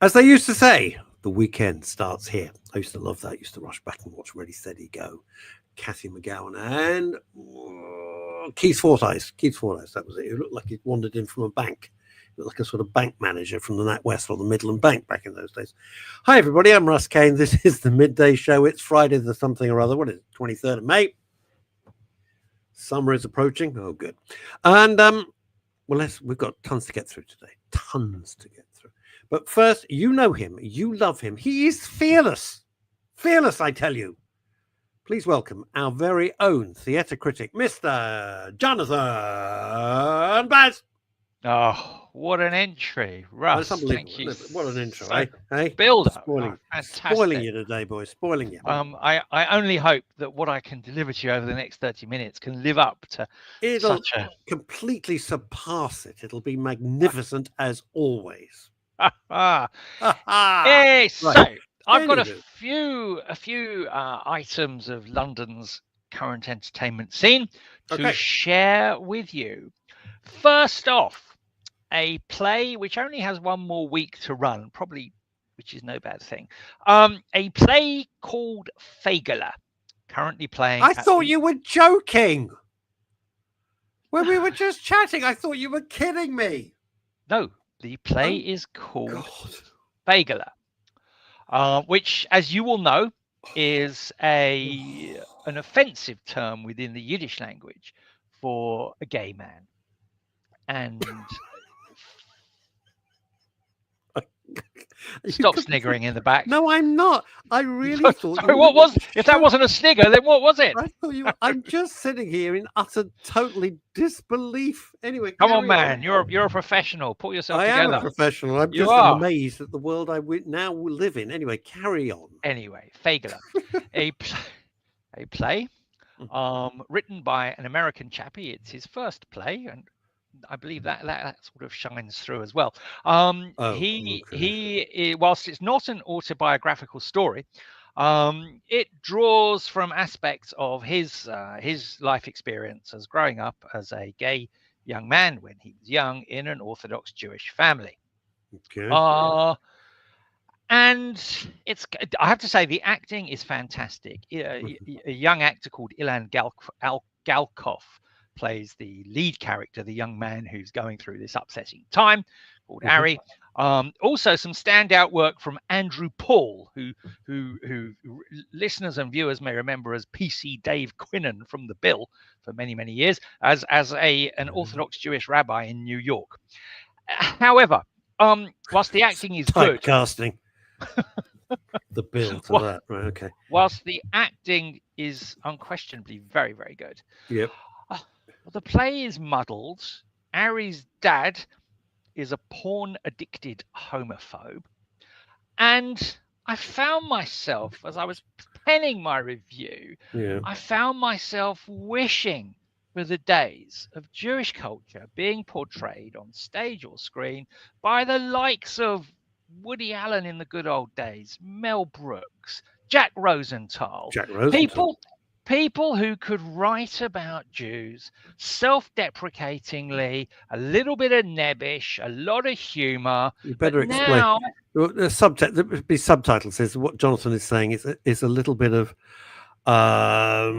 As they used to say, the weekend starts here. I used to love that. I used to rush back and watch Ready, Steady, Go. Cathy McGowan and Keith Fordyce. Keith Fordyce, that was it. He looked like he'd wandered in from a bank. He looked like a sort of bank manager from the NatWest or the Midland Bank back in those days. Hi, everybody. I'm Russ Kane. This is the Midday Show. It's Friday the something or other. What is it? 23rd of May. Summer is approaching. Oh, good. And, we've got tons to get through today. Tons to get through. But first, you know him. You love him. He is fearless. Fearless, I tell you. Please welcome our very own theatre critic, Mr. Jonathan Baz. Oh, what an entry, Russ. Thank you. What an intro, eh? Build up. Spoiling you today, boys. Spoiling you. I only hope that what I can deliver to you over the next 30 minutes can live up to such a... completely surpass it. It'll be magnificent as always. Hey, so Right. I've got a few items of London's current entertainment scene to share with you. First off, a play which only has one more week to run, probably, which is no bad thing. A play called Fagala, currently playing. I thought you were joking. When we were just chatting, I thought you were kidding me. No, the play is called Fagala. Which, as you all know, is an offensive term within the Yiddish language for a gay man. And stop sniggering in the back. No, I'm not. I really thought. Sorry, what was? If that wasn't a snigger, then what was it? I thought you. I'm just sitting here in utter, totally disbelief. Anyway, come on, man. You're a professional. Put yourself together. I am a professional. I'm just amazed at the world I now live in. Anyway, carry on. Anyway, Fagala, a play, written by an American chappie. It's his first play, and I believe that sort of shines through as well. He whilst it's not an autobiographical story, it draws from aspects of his life experience as growing up as a gay young man when he was young in an Orthodox Jewish family. Okay. And I have to say the acting is fantastic. A young actor called Ilan Galkov plays the lead character, the young man who's going through this upsetting time, called Ari. Also some standout work from Andrew Paul, who listeners and viewers may remember as PC Dave Quinnen from The Bill for many, many years, as an Orthodox Jewish rabbi in New York. However, whilst the acting is good, casting The Bill to that, right? Okay. Whilst the acting is unquestionably very, very good. Yep. The play is muddled. Ari's dad is a porn-addicted homophobe. And I found myself, as I was penning my review, I found myself wishing for the days of Jewish culture being portrayed on stage or screen by the likes of Woody Allen in the good old days, Mel Brooks, Jack Rosenthal. People who could write about Jews self-deprecatingly, a little bit of nebbish, a lot of humor. You better explain. The subtitle says what Jonathan is saying is a little bit of, God,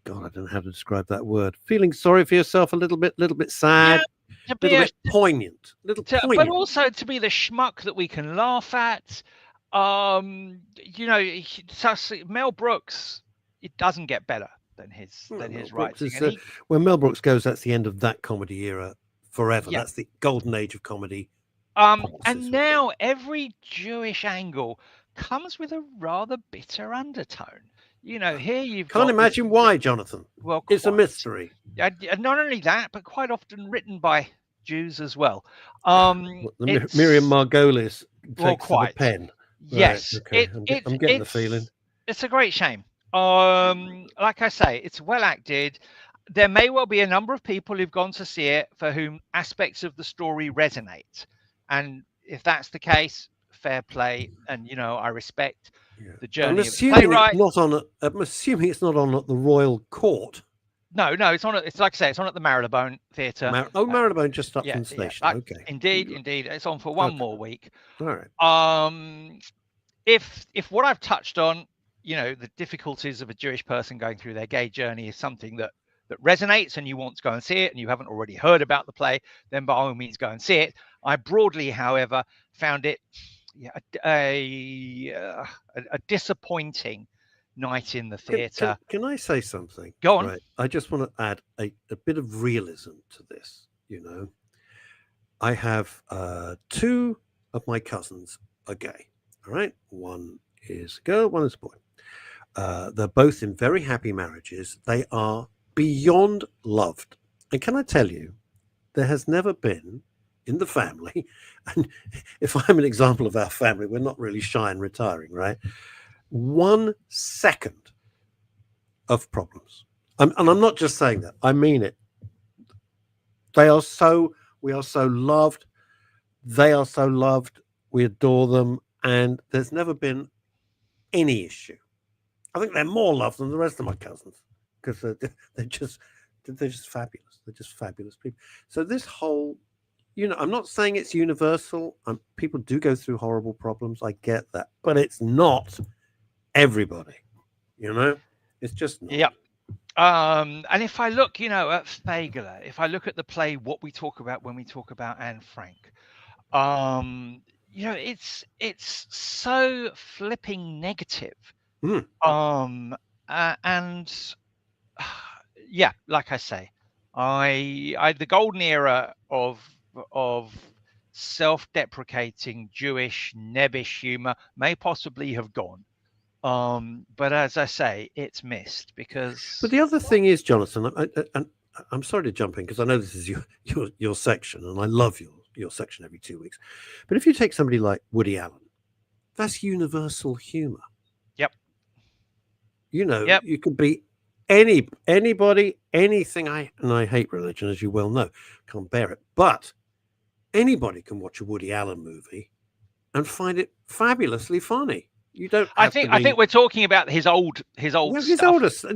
I don't know how to describe that word. Feeling sorry for yourself, a little bit sad, a little bit poignant, but also to be the schmuck that we can laugh at. Mel Brooks. It doesn't get better than his writing. When Mel Brooks goes, that's the end of that comedy era forever. Yeah. That's the golden age of comedy. And now every Jewish angle comes with a rather bitter undertone. Here you've can't imagine why, Jonathan. Well, it's a mystery. Not only that, but quite often written by Jews as well. Miriam Margolis takes the pen. Yes, right, okay. I'm getting the feeling. It's a great shame. Like I say, it's well acted. There may well be a number of people who've gone to see it for whom aspects of the story resonate. And if that's the case, fair play. And, I respect the journey of the playwright. I'm assuming it's not on at the Royal Court. No, it's on. It's like I say, it's on at the Marylebone Theatre. Marylebone, just up from the Yeah. station. Okay. Indeed. It's on for one Okay. more week. All right. If what I've touched on, the difficulties of a Jewish person going through their gay journey is something that resonates and you want to go and see it and you haven't already heard about the play, then by all means go and see it. I broadly, however, found it a disappointing night in the theatre. Can I say something? Go on. Right. I just want to add a bit of realism to this. I have 2 of my cousins are gay. All right. One is a girl, one is a boy. They're both in very happy marriages. They are beyond loved. And can I tell you, there has never been in the family, and if I'm an example of our family, we're not really shy and retiring, right? 1 second of problems. And I'm not just saying that, I mean it. We are so loved. They are so loved. We adore them. And there's never been any issue. I think they're more loved than the rest of my cousins because they're just fabulous. They're just fabulous people. So this whole, I'm not saying it's universal. People do go through horrible problems. I get that, but it's not everybody. It's just not. Yeah. And if I look, at Fagler, if I look at the play, what we talk about when we talk about Anne Frank, it's so flipping negative. And yeah, like I say, I the golden era of self-deprecating Jewish nebbish humor may possibly have gone. But as I say, it's missed because. But the other thing is, Jonathan, I'm sorry to jump in because I know this is your section, and I love your section every 2 weeks. But if you take somebody like Woody Allen, that's universal humor. Yep. You could be anybody, anything. I hate religion, as you well know, can't bear it. But anybody can watch a Woody Allen movie and find it fabulously funny. You don't. I think we're talking about his old his stuff. older stuff.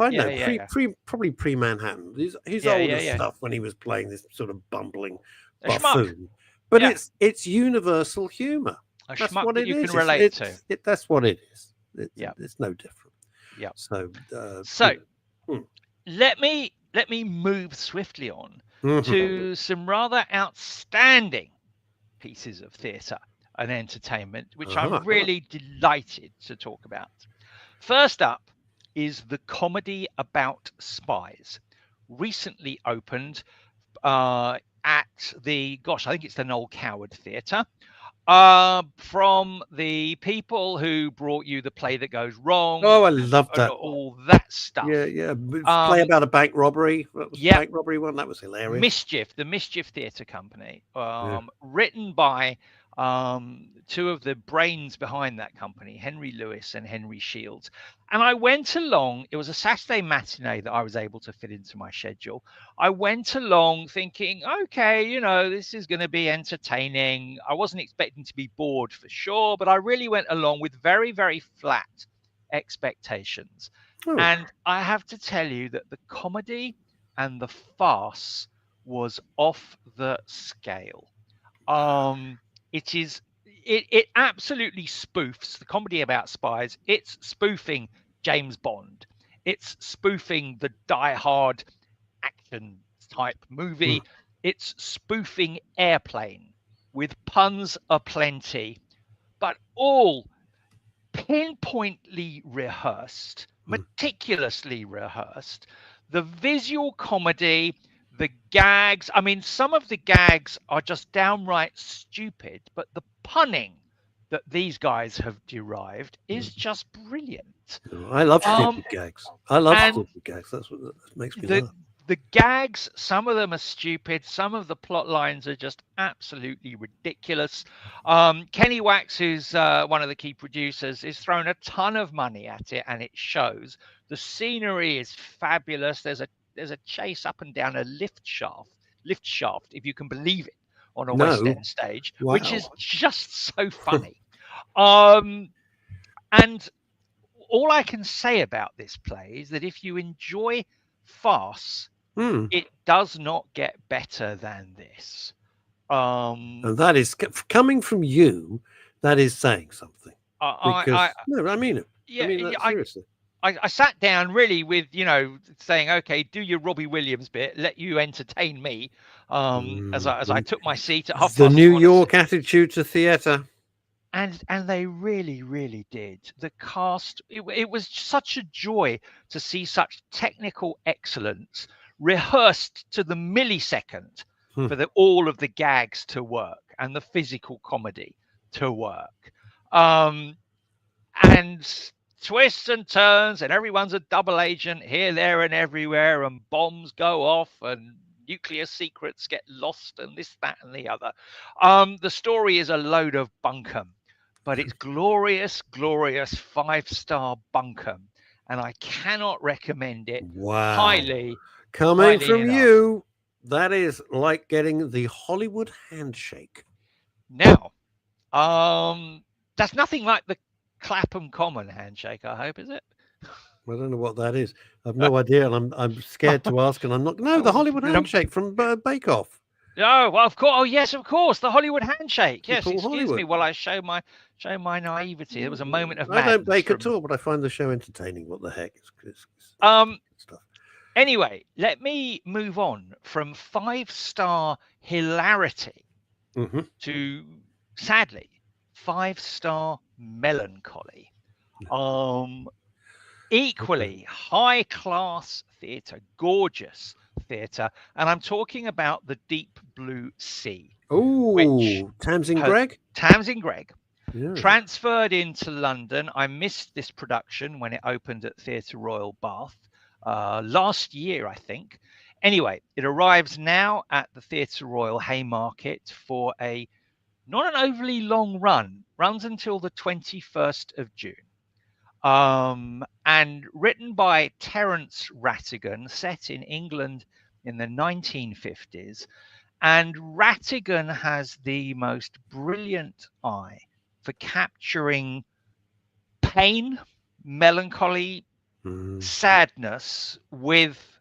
I know, probably pre-Manhattan. His older stuff when he was playing this sort of bumbling buffoon. But it's universal humor. That's what it is. You can relate to. That's what it is. It's no different. Yeah. So let me move swiftly on to some rather outstanding pieces of theatre and entertainment, which I'm really delighted to talk about. First up is The Comedy About Spies, recently opened at the, I think it's the Noel Coward Theatre, from the people who brought you The Play That Goes Wrong. Oh, I love that. All that stuff. Yeah. Play about a bank robbery. That was the bank robbery one. That was hilarious. The Mischief Theatre Company, written by 2 of the brains behind that company, Henry Lewis and Henry Shields. And I went along, it was a Saturday matinee that I was able to fit into my schedule. I went along thinking, okay, this is going to be entertaining. I wasn't expecting to be bored for sure, but I really went along with very, very flat expectations. And I have to tell you that the comedy and the farce was off the scale. It absolutely spoofs The Comedy About Spies. It's spoofing James Bond. It's spoofing the Die Hard action type movie. It's spoofing Airplane with puns aplenty, but all pinpointly rehearsed, meticulously rehearsed. The visual comedy, the gags, some of the gags are just downright stupid, but the punning that these guys have derived is just brilliant. I love stupid gags. Stupid gags. That's what makes me laugh. The gags, some of them are stupid. Some of the plot lines are just absolutely ridiculous. Kenny Wax, who's one of the key producers, has thrown a ton of money at it, and it shows. The scenery is fabulous. There's a chase up and down a lift shaft, if you can believe it, on a West End stage, which is just so funny. And all I can say about this play is that if you enjoy farce, Hmm. it does not get better than this. And that is coming from you. That is saying something. Because no, I mean it. I mean that seriously. I sat down really with, saying, okay, do your Robbie Williams bit, let you entertain me, as I took my seat at The 4:30. New York attitude to theatre. And they really, really did. The cast, it was such a joy to see such technical excellence rehearsed to the millisecond for all of the gags to work and the physical comedy to work. And twists and turns, and everyone's a double agent here, there, and everywhere, and bombs go off, and nuclear secrets get lost, and this, that, and the other. The story is a load of bunkum, but it's glorious, glorious 5-star bunkum, and I cannot recommend it highly. Coming from you, that is like getting the Hollywood handshake. Now, that's nothing like the Clapham Common handshake, I hope, is it? I don't know what that is. I've no idea, and I'm scared to ask, and I'm not. No, the Hollywood handshake from Bake Off. Oh, well, of course. Oh, yes, of course. The Hollywood handshake. Yes, excuse me while I show my naivety. It was a moment of madness. I don't bake at all, but I find the show entertaining. What the heck? It's stuff. Anyway, let me move on from 5-star hilarity to, sadly, 5-star melancholy. Equally high-class theatre, gorgeous theatre, and I'm talking about the Deep Blue Sea. Oh, Tamsin Gregg? Tamsin Gregg. Yeah. Transferred into London. I missed this production when it opened at Theatre Royal Bath last year, I think. Anyway, it arrives now at the Theatre Royal Haymarket for not an overly long run. Runs until the 21st of June. And written by Terence Rattigan, set in England in the 1950s. And Rattigan has the most brilliant eye for capturing pain, melancholy, sadness with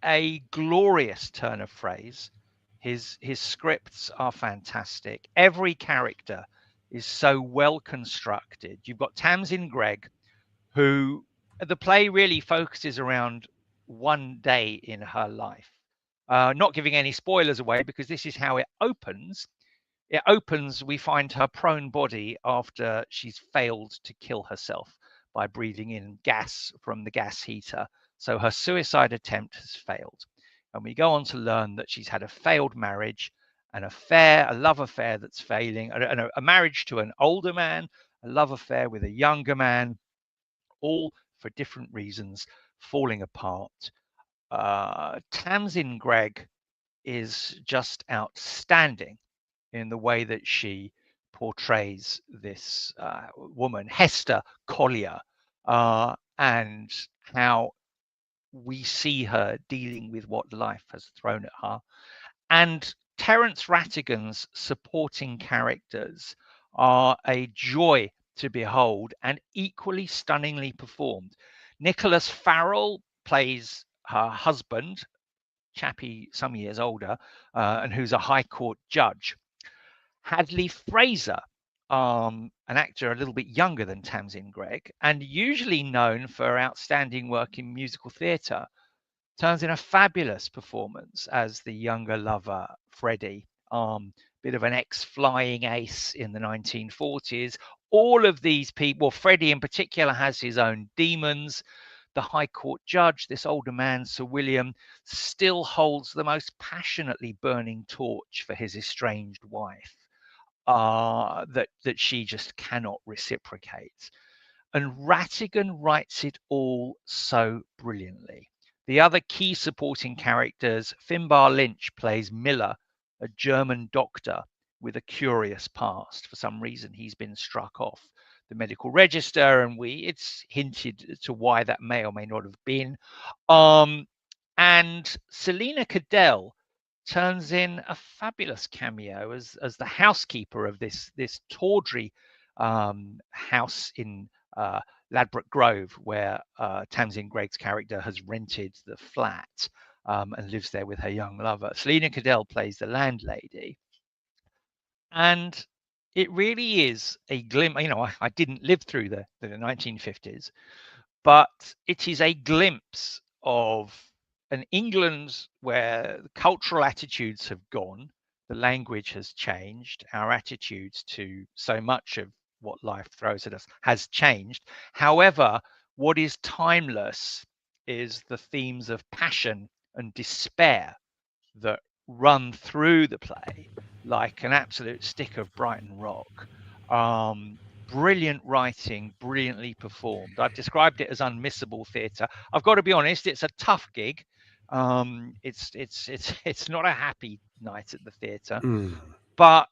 a glorious turn of phrase. His scripts are fantastic. Every character is so well constructed. You've got Tamsin Gregg, who the play really focuses around one day in her life. Not giving any spoilers away, because this is how it opens. It opens, we find her prone body after she's failed to kill herself by breathing in gas from the gas heater. So her suicide attempt has failed. And we go on to learn that she's had a failed marriage, an affair, a love affair that's failing, a marriage to an older man, a love affair with a younger man, all for different reasons, falling apart. Tamsin Gregg is just outstanding in the way that she portrays this woman, Hester Collier, and how we see her dealing with what life has thrown at her. And Terence Rattigan's supporting characters are a joy to behold and equally stunningly performed. Nicholas Farrell plays her husband, chappie some years older, and who's a High Court judge. Hadley Fraser, an actor a little bit younger than Tamsin Gregg, and usually known for outstanding work in musical theatre, turns in a fabulous performance as the younger lover, Freddie. Bit of an ex-flying ace in the 1940s. All of these people, Freddie in particular, has his own demons. The High Court judge, this older man, Sir William, still holds the most passionately burning torch for his estranged wife, that she just cannot reciprocate. And Rattigan writes it all so brilliantly. The other key supporting characters, Finbar Lynch plays Miller, a German doctor with a curious past. For some reason, he's been struck off the medical register, and it's hinted to why that may or may not have been. And Selina Cadell turns in a fabulous cameo as the housekeeper of this tawdry house in Ladbroke Grove, where Tamsin Gregg's character has rented the flat and lives there with her young lover. Selena Cadell plays the landlady. And it really is a glimpse. I didn't live through the 1950s, but it is a glimpse of an England where the cultural attitudes have gone, the language has changed, our attitudes to so much of what life throws at us has changed. However, what is timeless is the themes of passion and despair that run through the play like an absolute stick of Brighton rock. Brilliant writing, brilliantly performed. I've described it as unmissable theatre. I've got to be honest, it's a tough gig. It's not a happy night at the theatre, but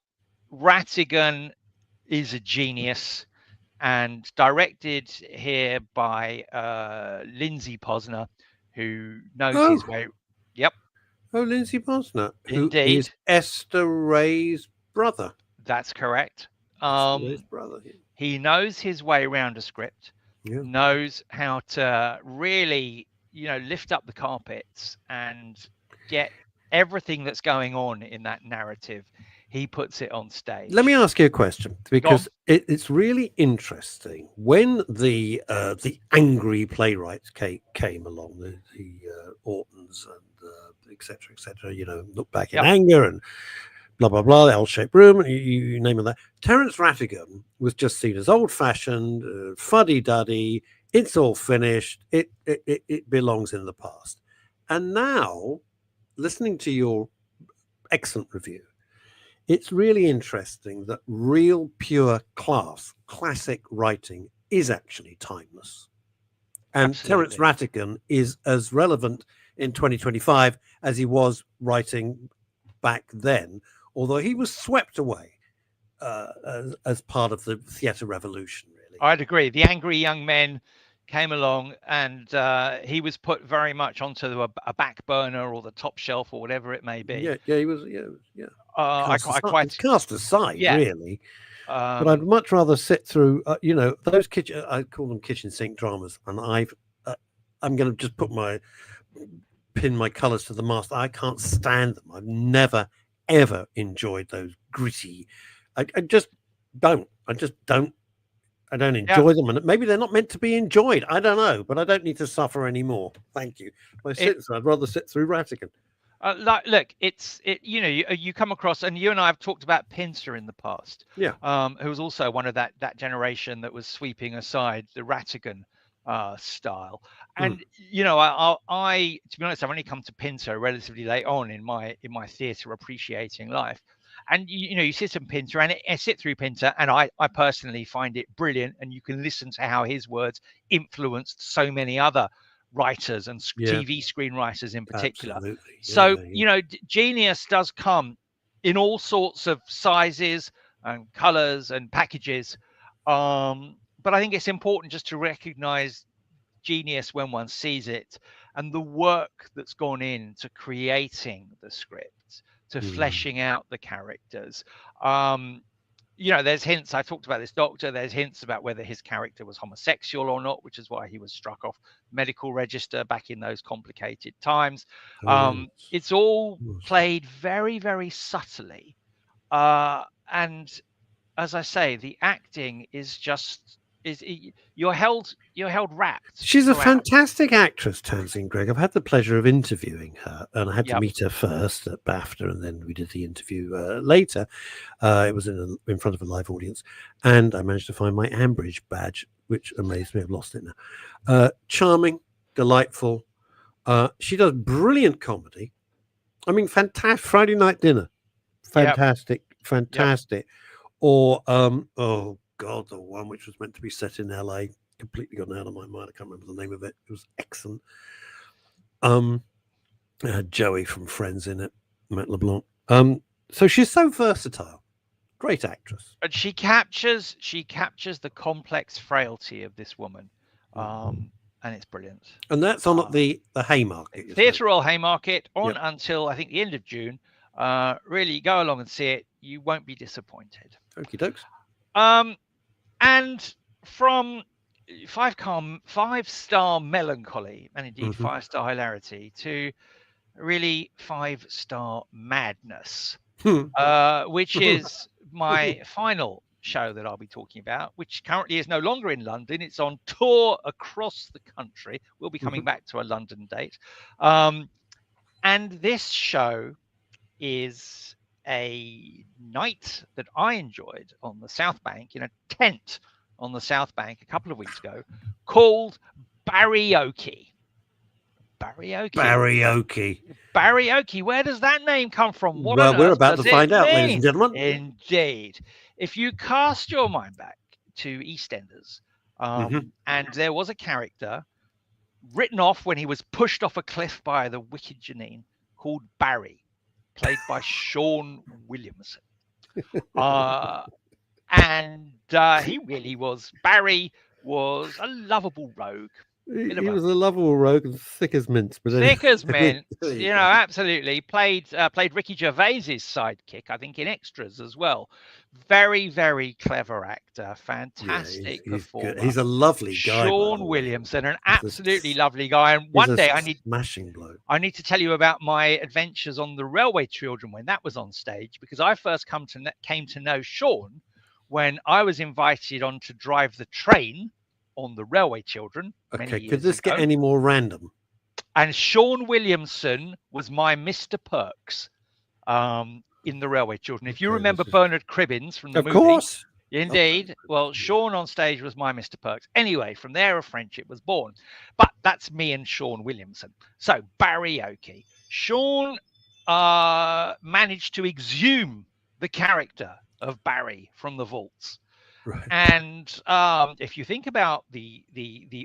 Rattigan is a genius, and directed here by Lindsay Posner, who knows his way. Yep. Oh, Lindsay Posner, who Indeed. is Esther Ray's brother. That's correct. Esther Ray's brother. Yeah. He knows his way around a script, knows how to really, lift up the carpets and get everything that's going on in that narrative. He puts it on stage. Let me ask you a question, because it's really interesting. When the angry playwrights came along, the Ortons and etc., look back in anger and blah blah blah, the L-shaped room, you name it. That Terence Rattigan was just seen as old-fashioned, fuddy-duddy. It's all finished. It belongs in the past. And now, listening to your excellent review, it's really interesting that real, pure classic writing is actually timeless. And Terence Rattigan is as relevant in 2025 as he was writing back then, although he was swept away as part of the theatre revolution, really. I'd agree. The Angry Young Men came along, and he was put very much onto a back burner or the top shelf or whatever it may be. Yeah, he was. Cast aside, really. But I'd much rather sit through, those kitchen. I call them kitchen sink dramas, and I'm going to just pin my colours to the mast. I can't stand them. I've never ever enjoyed those gritty. I just don't. I don't enjoy them, and maybe they're not meant to be enjoyed. I don't know, but I don't need to suffer anymore. Thank you. I'd rather sit through Rattigan. Look, you come across, and you and I have talked about Pinter in the past. Yeah. Who was also one of that generation that was sweeping aside the Rattigan style. And I to be honest, I've only come to Pinter relatively late on in my theatre appreciating life. And you sit in Pinter, and I sit through Pinter, and I personally find it brilliant. And you can listen to how his words influenced so many other writers and TV screenwriters in particular. Absolutely. So genius does come in all sorts of sizes and colors and packages. But I think it's important just to recognize genius when one sees it, and the work that's gone into creating the script, to fleshing out the characters. There's hints. I talked about this doctor. There's hints about whether his character was homosexual or not, which is why he was struck off medical register back in those complicated times. It's all played very, very subtly. And as I say, the acting is you're held wrapped. She's a fantastic actress, Tamsin Greig. I've had the pleasure of interviewing her, and I had to meet her first at BAFTA, and then we did the interview later. It was in front of a live audience, and I managed to find my Ambridge badge, which amazed me. I've lost it now. Charming, delightful. She does brilliant comedy. I mean, fantastic. Friday Night Dinner, fantastic. Or oh God, the one which was meant to be set in LA, completely gone out of my mind. I can't remember the name of it. It was excellent. It had Joey from Friends in it, Matt LeBlanc. So she's so versatile. Great actress. And she captures the complex frailty of this woman. And it's brilliant. And that's on at the Haymarket. Theatre Royal Haymarket on until I think the end of June. Really go along and see it. You won't be disappointed. Okie dokes. And from 5-star melancholy, and indeed Mhm. 5-star hilarity, to really 5-star madness, which is my final show that I'll be talking about, which currently is no longer in London. It's on tour across the country. We'll be coming back to a London date. And this show is a night that I enjoyed on the South Bank, in a tent on the South Bank a couple of weeks ago, called Barrioke. Barrioke. Barrioke. Where does that name come from? What Well, on we're earth about does to it find out, ladies mean? and gentlemen. Indeed. If you cast your mind back to EastEnders, and there was a character written off when he was pushed off a cliff by the wicked Janine, called Barry, played by Sean Williamson. And he really was. Barry was a lovable rogue. He was a lovable rogue and thick as mince. But Thick as mint, there you you know, go. absolutely. Played Ricky Gervais's sidekick, I think, in Extras as well. Very, very clever actor. Fantastic He's performer. good. He's a lovely guy. Sean Williamson, an absolutely lovely guy. And one day smashing bloke. I need to tell you about my adventures on the Railway Children when that was on stage, because I first came to know Sean when I was invited on to drive the train on the Railway Children. Okay, could this get any more random? And Sean Williamson was my Mr. Perks in the Railway Children. If you remember Bernard Cribbins from the movie. Of course. Indeed. Well, Sean on stage was my Mr. Perks. Anyway, from there a friendship was born. But that's me and Sean Williamson. So, Barrioke. Sean managed to exhume the character of Barry from the vaults. Right. And if you think about the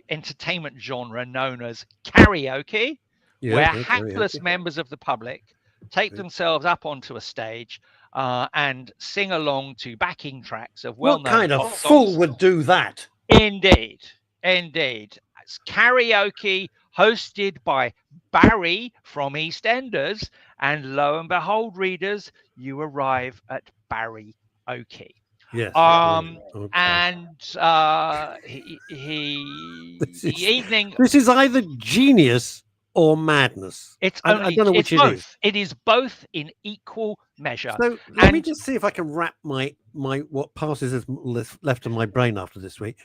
entertainment genre known as karaoke, where hapless members of the public take themselves up onto a stage and sing along to backing tracks of well-known What kind of songs. fool would do that? Indeed. It's karaoke hosted by Barry from EastEnders, and lo and behold, readers, you arrive at Barrioke. Yes. And the evening. This is either genius or madness. I don't know which it is. It is both in equal measure. So let me just see if I can wrap my what passes as left in my brain after this week.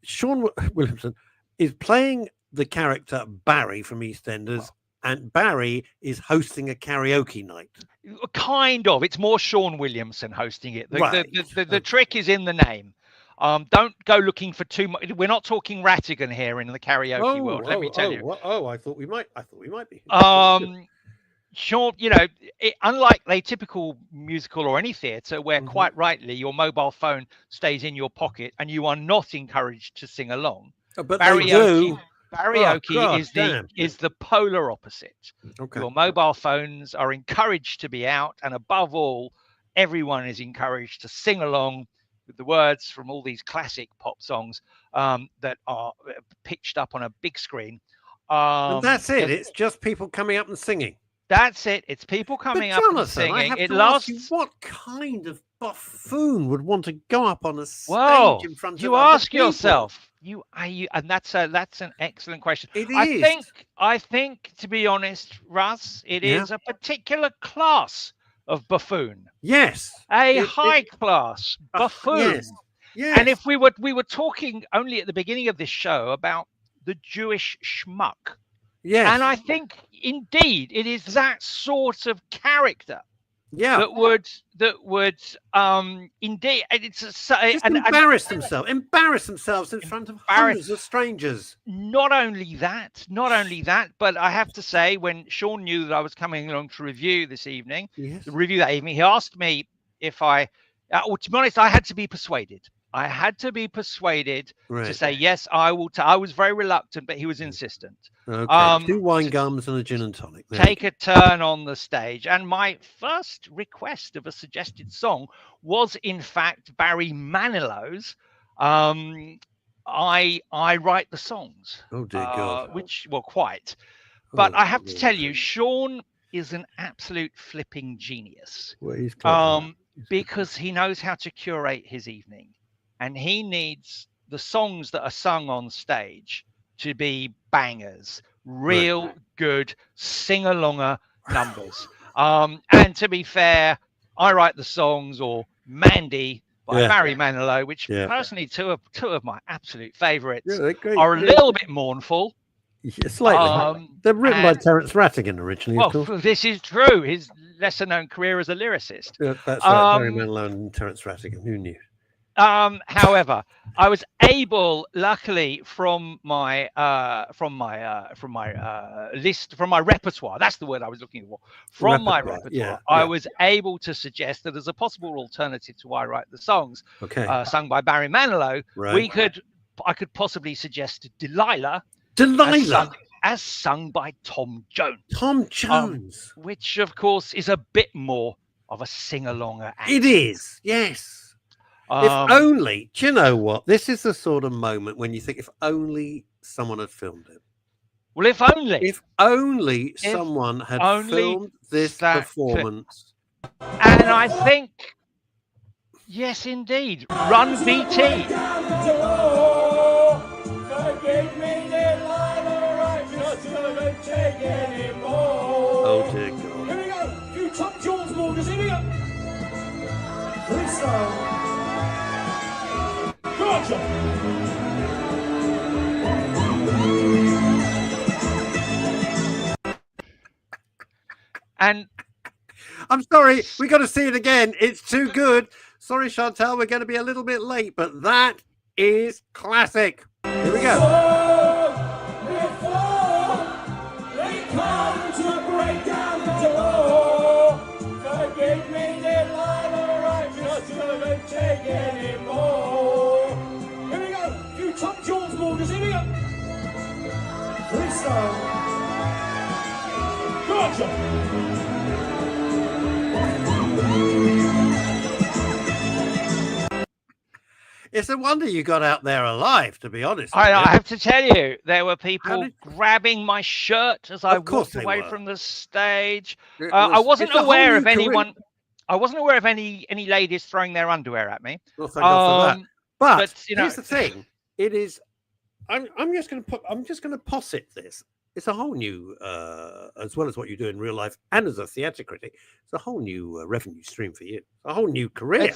Sean Williamson is playing the character Barry from EastEnders, and Barry is hosting a karaoke night. Kind of. It's more Sean Williamson hosting it. The trick is in the name. Don't go looking for too much. We're not talking Rattigan here in the karaoke world. Let me tell you. I thought we might be. Sean, you know, unlike a typical musical or any theatre where quite rightly your mobile phone stays in your pocket and you are not encouraged to sing along. But Barrioke is the polar opposite. Okay. Your mobile phones are encouraged to be out, and above all, everyone is encouraged to sing along with the words from all these classic pop songs that are pitched up on a big screen. And that's it. It's just people coming up and singing. That's it. It's people coming up and singing. It lasts. What kind of buffoon would want to go up on a stage in front of you ask yourself? And that's an excellent question. It is. I think, to be honest, Russ, it is a particular class of buffoon. Yes. A high class buffoon. Yes. And if we were talking only at the beginning of this show about the Jewish schmuck. Yes. And I think indeed it is that sort of character that would indeed embarrass themselves in front of hundreds of strangers. Not only that, but I have to say, when Sean knew that I was coming along to review that evening, he asked me if to be honest, I had to be persuaded. To say yes, I will. I was very reluctant, but he was insistent. Okay. 2 wine gums and a gin and tonic. Take a turn on the stage, and my first request of a suggested song was, in fact, Barry Manilow's "I Write the Songs." Oh dear God! Quite. But I have to tell you, Sean is an absolute flipping genius. Well, he's clever. Because he knows how to curate his evening. And he needs the songs that are sung on stage to be bangers, real good sing-alonger numbers. And to be fair, I Write the Songs or Mandy by Barry Manilow, which personally two of my absolute favourites, are a little bit mournful. Slightly. They're written by Terence Rattigan originally. Well, this is true. His lesser-known career as a lyricist. Yeah, that's right. Barry Manilow and Terence Rattigan. Who knew? However, I was able, luckily, from my list, from my repertoire. That's the word I was looking for. From my repertoire, I was able to suggest that as a possible alternative to I Write the Songs, sung by Barry Manilow, I could possibly suggest Delilah. As sung by Tom Jones. Tom Jones. Which, of course, is a bit more of a sing-alonger act. It is, yes. If only, do you know what? This is the sort of moment when you think, if only someone had filmed it. Well, if only someone had filmed this performance. And I think, yes, indeed. Run, BT. Oh dear God. Here we go. You Tom Jones Morgans. Here we go. Freestyle. Gotcha. And I'm sorry, we got to see it again. It's too good. Sorry, Chantal, we're going to be a little bit late, but that is classic. Here we go. It's a wonder you got out there alive, to be honest. I have to tell you, there were people grabbing my shirt as I walked away from the stage. I wasn't aware of anyone. I wasn't aware of any ladies throwing their underwear at me. Well, thank God for that. But you know, here's the thing: it is. I'm just going to posit this. It's a whole new, as well as what you do in real life and as a theatre critic, it's a whole new revenue stream for you. A whole new career.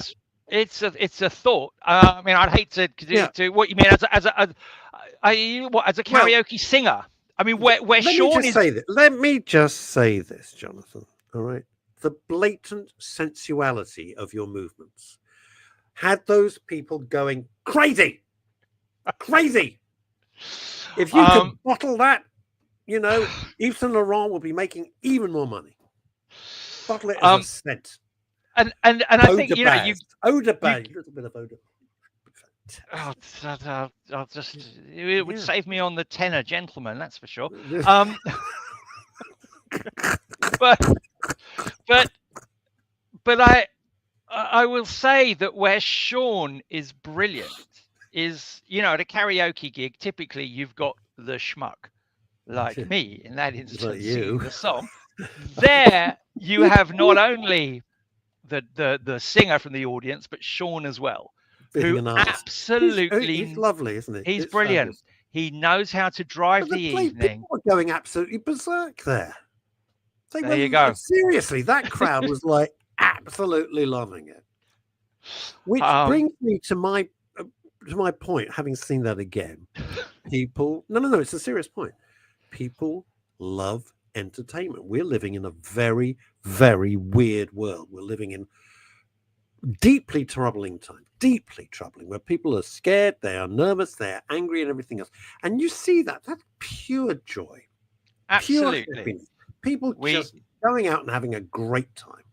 It's a thought. I mean, I'd hate to what you mean as a karaoke singer. I mean, where Sean is. Let me just say this, Jonathan. All right, the blatant sensuality of your movements had those people going crazy. If you could bottle that, you know, Yves Saint Laurent will be making even more money. Bottle it as a scent. And I think, you know, Odor Bay, a little bit of odor. I'll just, it would save me on the tenor, gentleman, that's for sure. But I will say that where Sean is brilliant is, you know, at a karaoke gig, typically you've got the schmuck like me in that instance, singing the song. There you have not only the singer from the audience, but Sean as well, who absolutely he's lovely, isn't he? He's brilliant. Fabulous. He knows how to drive the evening. People were going absolutely berserk there. There you go. Seriously, that crowd was like absolutely loving it. Which brings me to my point. Having seen that again, people. No. It's a serious point. People love entertainment. We're living in a very, very weird world. We're living in deeply troubling time, where people are scared, they are nervous, they are angry, and everything else. And you see that's pure joy. Absolutely. Pure happiness. People just going out and having a great time.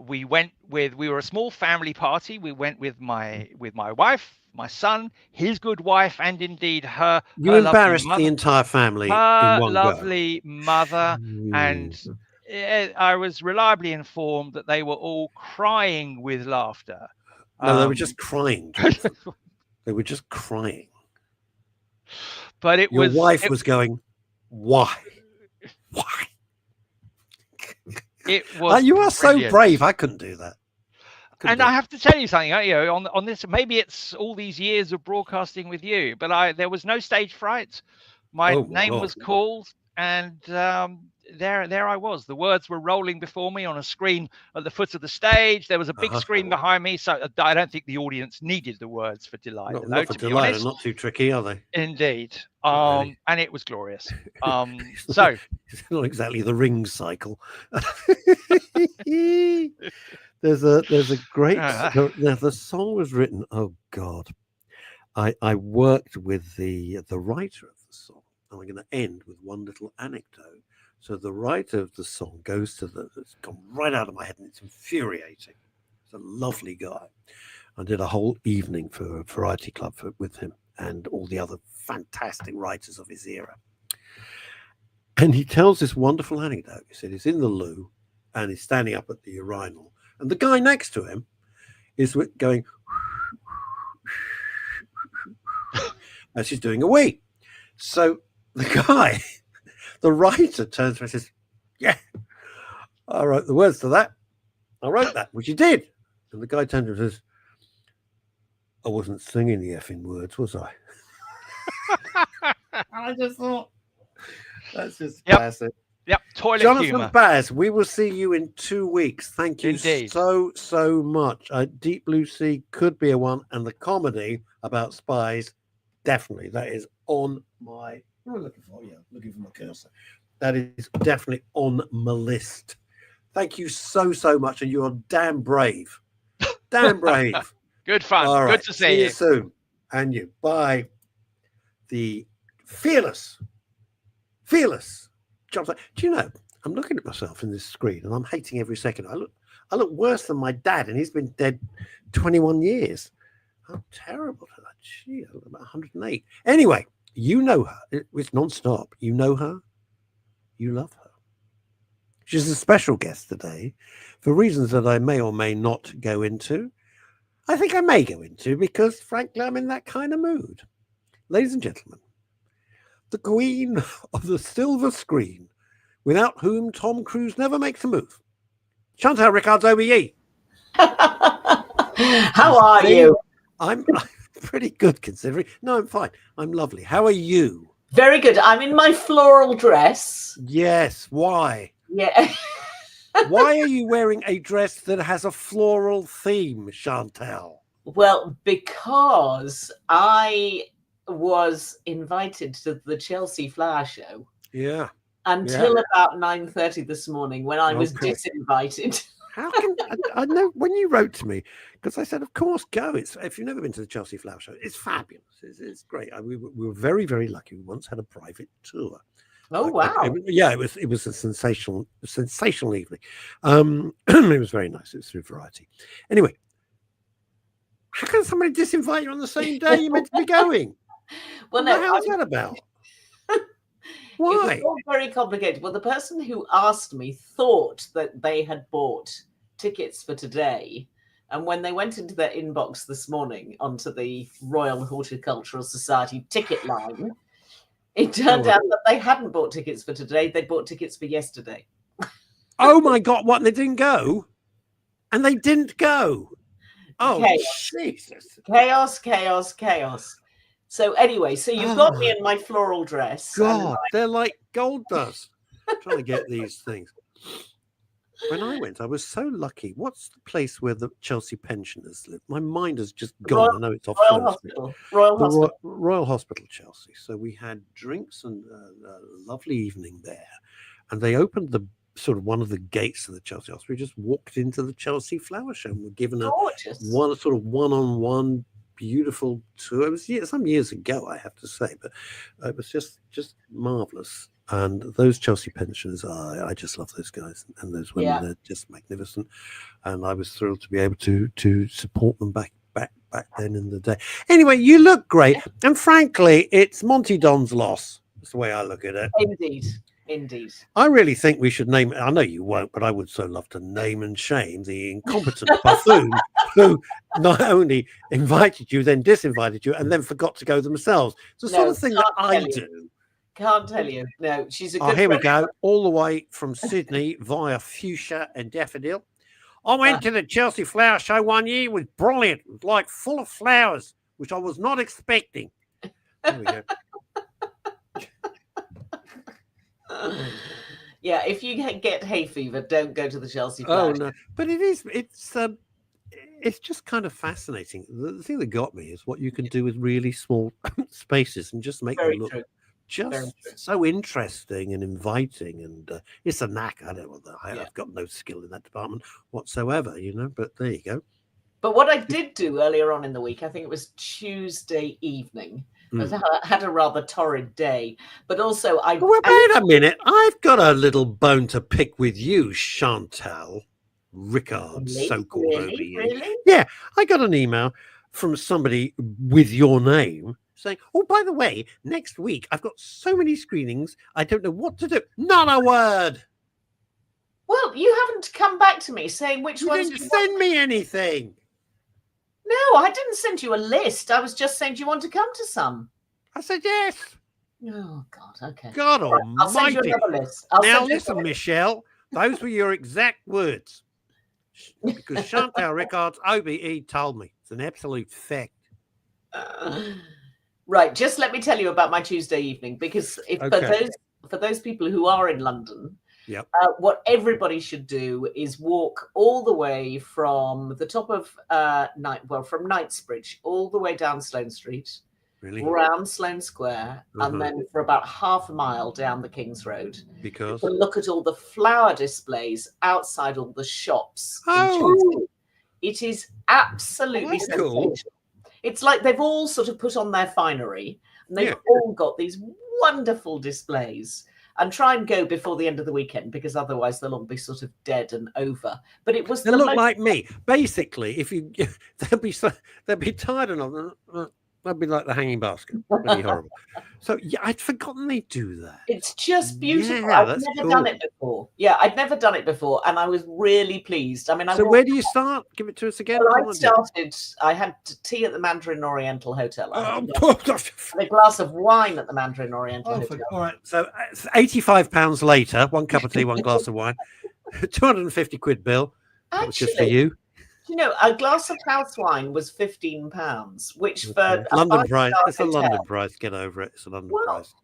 We were a small family party. We went with my wife, my son, his good wife, and indeed her. You embarrassed the entire family. Her lovely mother, and I was reliably informed that they were all crying with laughter. No, they were just crying. They were just crying. But your wife was going, why? Why? It was. You are brilliant. So brave. I couldn't do that. And I have to tell you something, on this, maybe it's all these years of broadcasting with you, but there was no stage fright. My name was called, and there I was. The words were rolling before me on a screen at the foot of the stage. There was a big screen behind me, so I don't think the audience needed the words for Delilah. Not for Delilah, they're not too tricky, are they? Indeed. Really. And it was glorious. So it's not exactly the ring cycle. There's a great the song was written. Oh God, I worked with the writer of the song. And I'm going to end with one little anecdote. So the writer of the song goes to it's gone right out of my head, and it's infuriating. He's a lovely guy. I did a whole evening for a variety club with him and all the other fantastic writers of his era. And he tells this wonderful anecdote. He said he's in the loo and he's standing up at the urinal, and the guy next to him is going as she's doing a wee. So the guy, the writer, turns around and says, "Yeah, I wrote the words to that. I wrote that," which he did. And the guy turns around and says, "I wasn't singing the effing words, was I?" And I just thought, that's just classic. Yep, toilet Jonathan humor. Baz, we will see you in 2 weeks. Thank you Indeed. so much. Deep Blue Sea could be a one, and the comedy about spies, definitely. That is on my... What am I looking for? Yeah, looking for my cursor. That is definitely on my list. Thank you so much, and you are damn brave. Damn brave. Good fun. All right. Good to see you soon. And you. Bye. The fearless. Do you know, I'm looking at myself in this screen and I'm hating every second. I look worse than my dad, and he's been dead 21 years. How terrible. Gee, I look about 108. Anyway, you know her. It's non-stop. You know her. You love her. She's a special guest today for reasons that I may or may not go into. I think I may go into because, frankly, I'm in that kind of mood. Ladies and gentlemen, the queen of the silver screen, without whom Tom Cruise never makes a move, Chantal Rickards OBE. How are you? I'm pretty good considering. No, I'm fine. I'm lovely. How are you? Very good. I'm in my floral dress. Yes. Why? Yeah. Why are you wearing a dress that has a floral theme, Chantal? Well, because I was invited to the Chelsea Flower Show. Yeah. Until about 9:30 this morning, when I was disinvited. How can I know when you wrote to me? Because I said, of course, go. If you've never been to the Chelsea Flower Show, it's fabulous. It's great. We were very, very lucky. We once had a private tour. Oh wow! It was a sensational evening. It was very nice. It was through Variety. Anyway, how can somebody disinvite you on the same day you're meant to be going? Well, what the hell is that about? Why? It was all very complicated. Well, the person who asked me thought that they had bought tickets for today, and when they went into their inbox this morning onto the Royal Horticultural Society ticket line, it turned out that they hadn't bought tickets for today. They bought tickets for yesterday. Oh my God! What? They didn't go, and they didn't go. Oh, chaos. Jesus! Chaos. So anyway, so you've got me in my floral dress. God, they're like gold dust. I'm trying to get these things. When I went, I was so lucky. What's the place where the Chelsea pensioners live? My mind has just gone. I know it's off Royal Hospital, Chelsea. So we had drinks and a lovely evening there. And they opened the sort of one of the gates of the Chelsea Hospital. We just walked into the Chelsea Flower Show and were given a one-on-one beautiful tour. It was some years ago, I have to say, but it was just marvelous. And those Chelsea pensioners, I just love those guys and those women. They're just magnificent. And I was thrilled to be able to support them back then in the day. Anyway, you look great, and frankly, it's Monty Don's loss. That's the way I look at it. Indeed. I really think we should name, I know you won't, but I would so love to name and shame the incompetent buffoon who not only invited you, then disinvited you, and then forgot to go themselves. It's the sort of thing that I do. Can't tell you. No, she's a good here friend. We go. All the way from Sydney via Fuchsia and Daffodil. I went to the Chelsea Flower Show one year. It was brilliant. It was like full of flowers, which I was not expecting. There we go. Yeah, if you get hay fever, don't go to the Chelsea Flower Show. No, but it's just kind of fascinating. The thing that got me is what you can do with really small spaces and just make them look just so interesting and inviting. And it's a knack. I don't know. I've got no skill in that department whatsoever, but there you go. But what I did do earlier on in the week, I think it was Tuesday evening, I had a rather torrid day, but also wait a minute. I've got a little bone to pick with you, Chantal Rickards, so-called OBE. Really? Yeah, I got an email from somebody with your name saying, oh, by the way, next week I've got so many screenings, I don't know what to do. Not a word. Well, you haven't come back to me saying which ones. You didn't send me anything. No, I didn't send you a list. I was just saying, do you want to come to some? I said yes. Oh, God, okay. God almighty. I'll send you another list. Now listen, Michelle, those were your exact words. Because Chantal Rickards OBE told me. It's an absolute fact. Right, just let me tell you about my Tuesday evening, because for those people who are in London, what everybody should do is walk all the way from the top of from Knightsbridge all the way down Sloane Street, around Sloane Square, and then for about half a mile down the King's Road. Because look at all the flower displays outside all the shops. It is absolutely sensational. Cool. It's like they've all sort of put on their finery, and they've all got these wonderful displays. And try and go before the end of the weekend, because otherwise they'll all be sort of dead and over. But it was. They look like me. Basically, if you, they'd be tired enough. That'd be like the hanging basket. Really horrible. So I'd forgotten they do that. It's just beautiful. I'd never done it before. Yeah, I'd never done it before, and I was really pleased. I mean, where do you start? Give it to us again. Well, I had tea at the Mandarin Oriental Hotel. And a glass of wine at the Mandarin Oriental Hotel. All right. So it's £85 later. One cup of tea, one glass of wine. 250 quid bill. Actually, just for you. A glass of house wine was £15, which for London price. It's a London price. Get over it. It's a London price.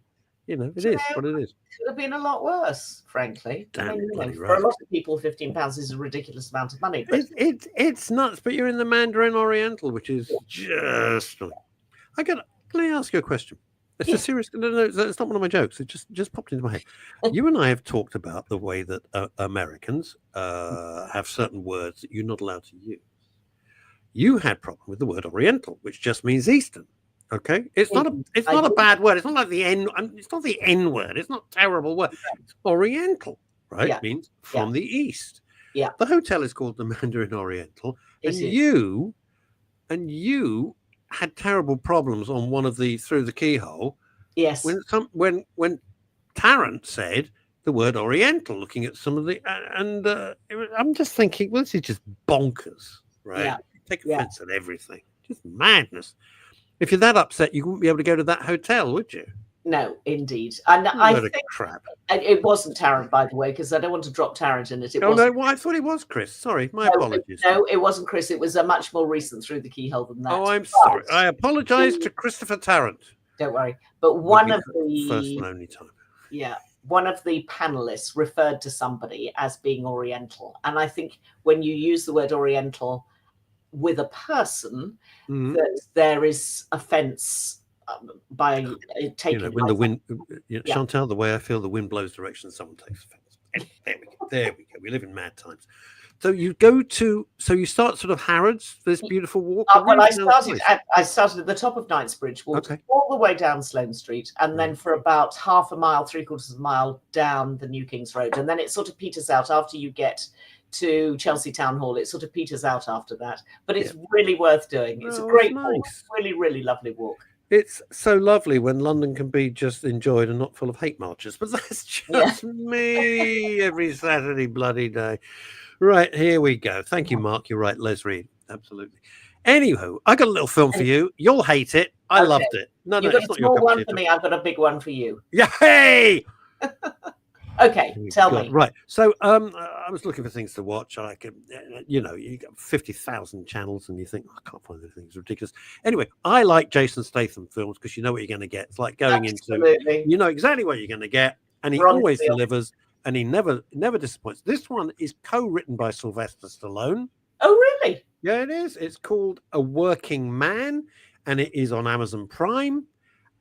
It is what it is. Could have been a lot worse, frankly. For a lot of people, £15 is a ridiculous amount of money. But it's nuts. But you're in the Mandarin Oriental, which is just. Can I ask you a question? It's a serious. No, it's not one of my jokes. It just popped into my head. You and I have talked about the way that Americans have certain words that you're not allowed to use. You had problem with the word Oriental, which just means Eastern. Okay, it's not a bad word. It's not like the N. It's not the N word. It's not a terrible word. It's Oriental, right? Yeah. It means from the East. Yeah. The hotel is called the Mandarin Oriental, and you had terrible problems on one of the through the keyhole. Yes. When Tarrant said the word Oriental, looking at some of the I'm just thinking, well, this is just bonkers, right? Yeah. Take offense at everything, just madness. If you're that upset, you wouldn't be able to go to that hotel, would you? No, indeed. And I think crap. It wasn't Tarrant, by the way, because I don't want to drop Tarrant in it. No, I thought it was Chris. Sorry, my apologies. No, it wasn't Chris. It was a much more recent through the keyhole than that. Oh, I'm sorry. I apologise to Christopher Tarrant. Don't worry. But one of the first and only time. Yeah, one of the panelists referred to somebody as being Oriental, and I think when you use the word Oriental with a person, that there is offence. By taking when the wind, Chantal, the way I feel the wind blows direction, someone takes offence. There we go. We live in mad times. So you start sort of Harrods, this beautiful walk. Well, I started at the top of Knightsbridge, walked all the way down Sloane Street, and then for about half a mile, 3/4 of a mile down the New King's Road, and then it sort of peters out after you get to Chelsea Town Hall. It sort of peters out after that, but it's really worth doing. It's a great walk, really, really lovely walk. It's so lovely when London can be just enjoyed and not full of hate marches, but that's just me every Saturday bloody day. Right, here we go. Thank you, Mark. You're right, Les Reed. Absolutely. Anywho, I got a little film for you. You'll hate it. I loved it. No, you've got a small one for me. I've got a big one for you. Yeah, hey! Okay, tell me. Right. So I was looking for things to watch. I could, you got 50,000 channels and you think, I can't find anything. It's ridiculous. Anyway, I like Jason Statham films because you know what you're going to get. It's like going Absolutely. into, you know exactly what you're going to get. And he Bronze always Field. delivers and he never disappoints. This one is co-written by Sylvester Stallone. Oh, really? Yeah, it is. It's called A Working Man and it is on Amazon Prime.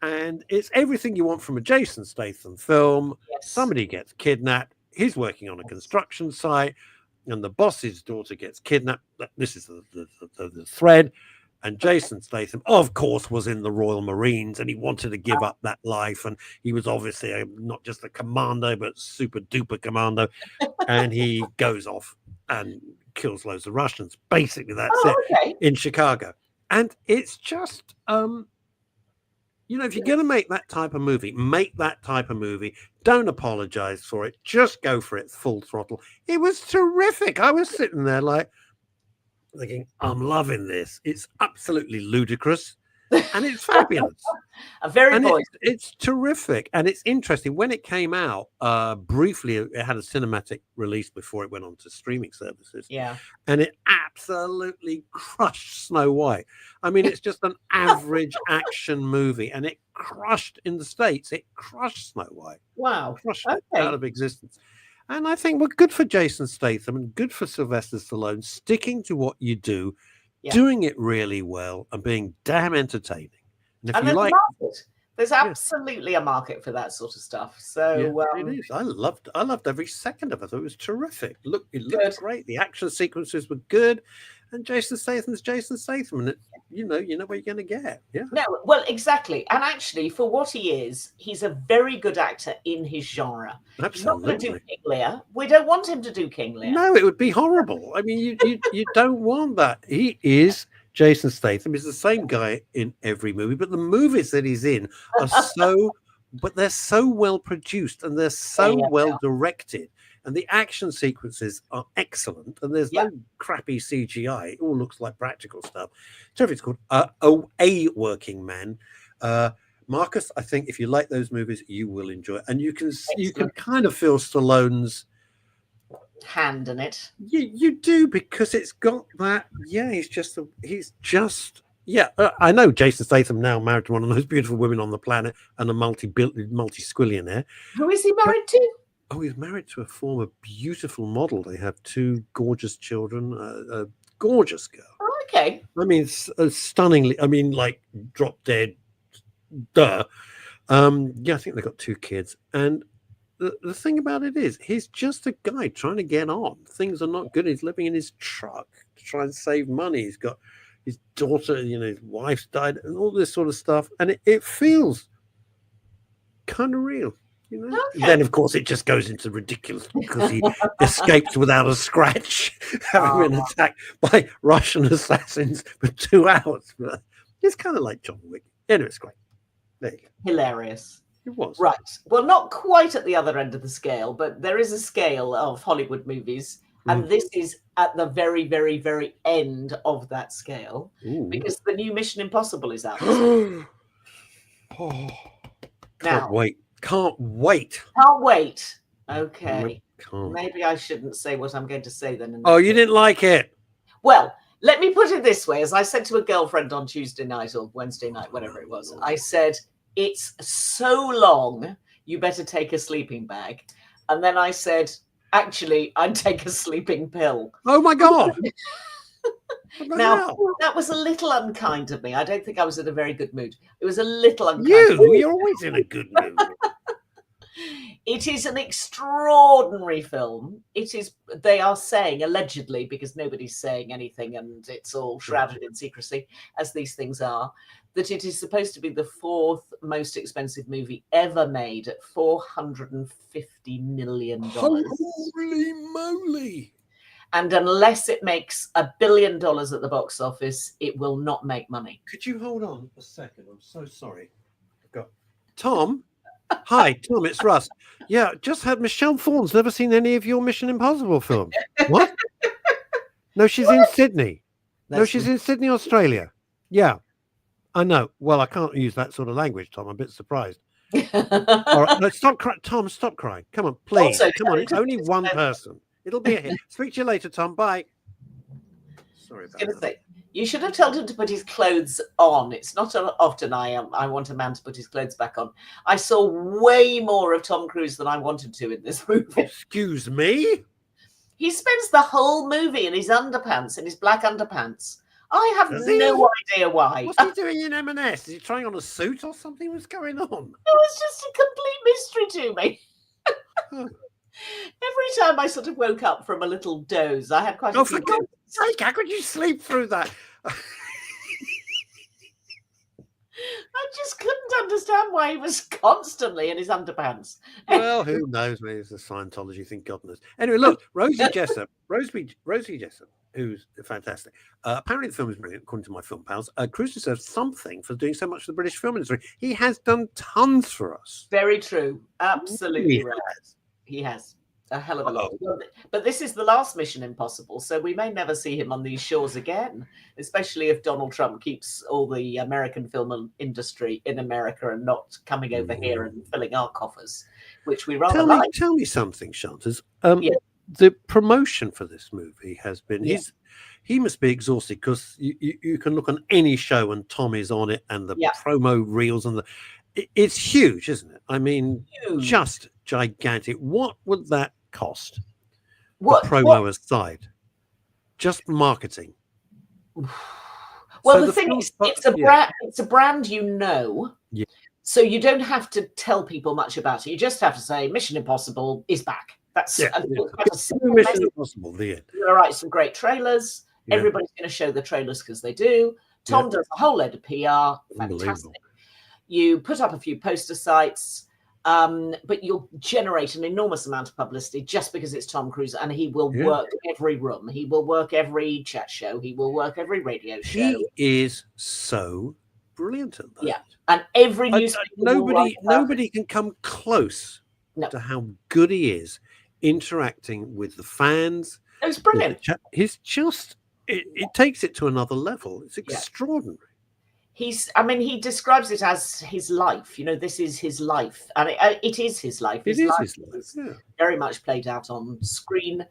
And it's everything you want from a Jason Statham film. Yes. Somebody gets kidnapped. He's working on a construction site, and the boss's daughter gets kidnapped. This is the thread. And Jason Statham, of course, was in the Royal Marines, and he wanted to give up that life. And he was obviously not just a commando, but super duper commando. And he goes off and kills loads of Russians. Basically, that's it in Chicago. And it's just if you're going to make that type of movie, make that type of movie. Don't apologize for it. Just go for it full throttle. It was terrific. I was sitting there like thinking, I'm loving this. It's absolutely ludicrous and it's fabulous. It's terrific. And it's interesting. When it came out, briefly, it had a cinematic release before it went on to streaming services. Yeah. And it absolutely crushed Snow White. I mean, it's just an average action movie. And it crushed in the States. It crushed Snow White. Wow. Crushed it out of existence. And I think we're good for Jason Statham and good for Sylvester Stallone, sticking to what you do, doing it really well and being damn entertaining. And if you like, there's absolutely a market for that sort of stuff. So it is. I loved every second of it. It was terrific. It looked great. The action sequences were good, and Jason Statham's Jason Statham, and you know what you're going to get. Yeah. No, well, exactly. And actually, for what he is, he's a very good actor in his genre. Absolutely. He's not going to do King Lear. We don't want him to do King Lear. No, it would be horrible. I mean, you don't want that. He is. Jason Statham is the same guy in every movie, but the movies that he's in are they're so well produced and they're so well directed, and the action sequences are excellent, and there's no crappy CGI. It all looks like practical stuff. So it's called A Working Man. Marcus, I think if you like those movies, you will enjoy it, and you can kind of feel Stallone's hand in it. You do, because it's got that. I know Jason Statham now married to one of the most beautiful women on the planet and a multi-squillionaire. Who is he married to? Oh, he's married to a former beautiful model. They have 2 gorgeous children, a gorgeous girl. Oh, okay. I mean, stunningly. I mean, like drop dead. Duh. I think they've got 2 kids, and the thing about it is, he's just a guy trying to get on. Things are not good. He's living in his truck to try and save money. He's got his daughter, his wife's died, and all this sort of stuff. And it feels kind of real, Okay. Then, of course, it just goes into ridiculous because he escaped without a scratch, having been attacked by Russian assassins for 2 hours. But it's kind of like John Wick. Anyway, it's great. There you go. Hilarious. It was. Right. Well, not quite at the other end of the scale, but there is a scale of Hollywood movies. And this is at the very, very, very end of that scale. Ooh. Because the new Mission Impossible is out. Can't wait. Can't wait. Okay. Maybe I shouldn't say what I'm going to say then. Oh, you didn't like it? Well, let me put it this way. As I said to a girlfriend on Tuesday night or Wednesday night, whatever it was, I said, it's so long, you better take a sleeping bag. And then I said, actually, I'd take a sleeping pill. Oh, my God. Now, that was a little unkind of me. I don't think I was in a very good mood. It was a little unkind. You're always in a good mood. It is an extraordinary film. They are saying, allegedly, because nobody's saying anything and it's all shrouded in secrecy, as these things are, that it is supposed to be the 4th most expensive movie ever made at $450 million. Holy moly. And unless it makes $1 billion at the box office, it will not make money. Could you hold on a second? I'm so sorry. Tom? Hi, Tom, it's Russ. Yeah, just had Michelle Thorne's never seen any of your Mission Impossible films. What? No, she's in Sydney. She's in Sydney, Australia. Yeah, I know. Well, I can't use that sort of language, Tom. I'm a bit surprised. All right, no, stop crying, Tom. Stop crying. Come on, please. Also, Come on. It's only one person. It'll be a hit. Speak to you later, Tom. Bye. Sorry about that. Say, you should have told him to put his clothes on. It's not often I want a man to put his clothes back on. I saw way more of Tom Cruise than I wanted to in this movie. Excuse me? He spends the whole movie in his underpants, in his black underpants. I have Does he? no idea why. What's he doing in M&S? Is he trying on a suit or something? What's going on? It was just a complete mystery to me. Every time I sort of woke up from a little doze, I had quite a few. For God's sake, how could you sleep through that? I just couldn't understand why he was constantly in his underpants. Well, who knows? Maybe it's a Scientology thing, God knows. Anyway, look, Rosie Jessup, who's fantastic. Apparently, the film is brilliant, according to my film pals. Cruise deserves something for doing so much for the British film industry. He has done tons for us. Very true. Absolutely right. He has a hell of a lot. But this is the last Mission Impossible, so we may never see him on these shores again, especially if Donald Trump keeps all the American film industry in America and not coming over here and filling our coffers, which we rather like. Tell me something, Chantal. The promotion for this movie has been he must be exhausted, because you can look on any show and Tom is on it, and the promo reels and it's huge, isn't it? I mean, just gigantic. What would that cost? The promo aside, just marketing. Well, the thing is, it's a brand, Yeah. So you don't have to tell people much about it. You just have to say Mission Impossible is back. That's a Mission Impossible. The end. You're going to write some great trailers. Yeah. Everybody's going to show the trailers because they do. Tom does a whole load of PR. Fantastic. You put up a few poster sites, but you'll generate an enormous amount of publicity just because it's Tom Cruise, and he will work every room. He will work every chat show. He will work every radio show. He is so brilliant at that. Yeah, and every newspaper. Nobody can come close to how good he is interacting with the fans. It was brilliant. He's just it takes it to another level. It's extraordinary. He describes it as his life. This is his life, and it is his life. His life is very much played out on screen.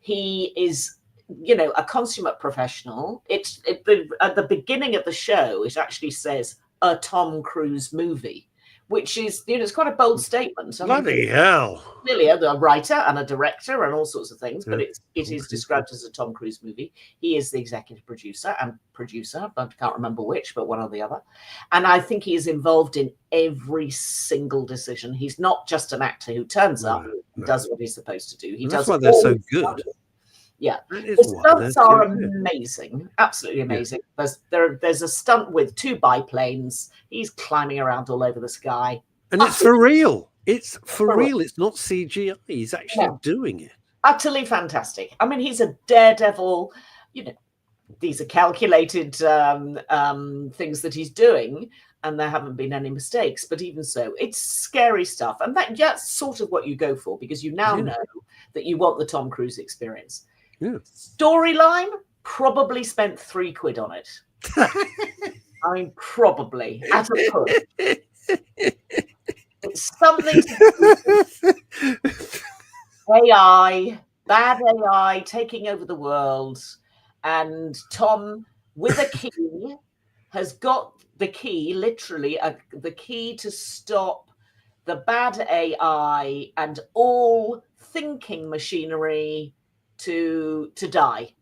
He is, a consummate professional. At the beginning of the show, it actually says a Tom Cruise movie, which is, it's quite a bold statement. Bloody hell! Clearly, a writer and a director and all sorts of things, but it is described as a Tom Cruise movie. He is the executive producer, I can't remember which, but one or the other. And I think he is involved in every single decision. He's not just an actor who turns up and does what he's supposed to do. That's why they're so good. Yeah, the stunts are amazing, absolutely amazing. There's a stunt with 2 biplanes. He's climbing around all over the sky, and it's for real. It's for real. It's not CGI. He's actually doing it. Utterly fantastic. I mean, he's a daredevil. These are calculated things that he's doing, and there haven't been any mistakes. But even so, it's scary stuff, and that's sort of what you go for, because you now know that you want the Tom Cruise experience. Yeah. Storyline, probably spent £3 on it. I mean, probably at a push. It's something to do with AI, bad AI taking over the world, and Tom, with a key, has got the key, literally the key to stop the bad AI and all thinking machinery to die.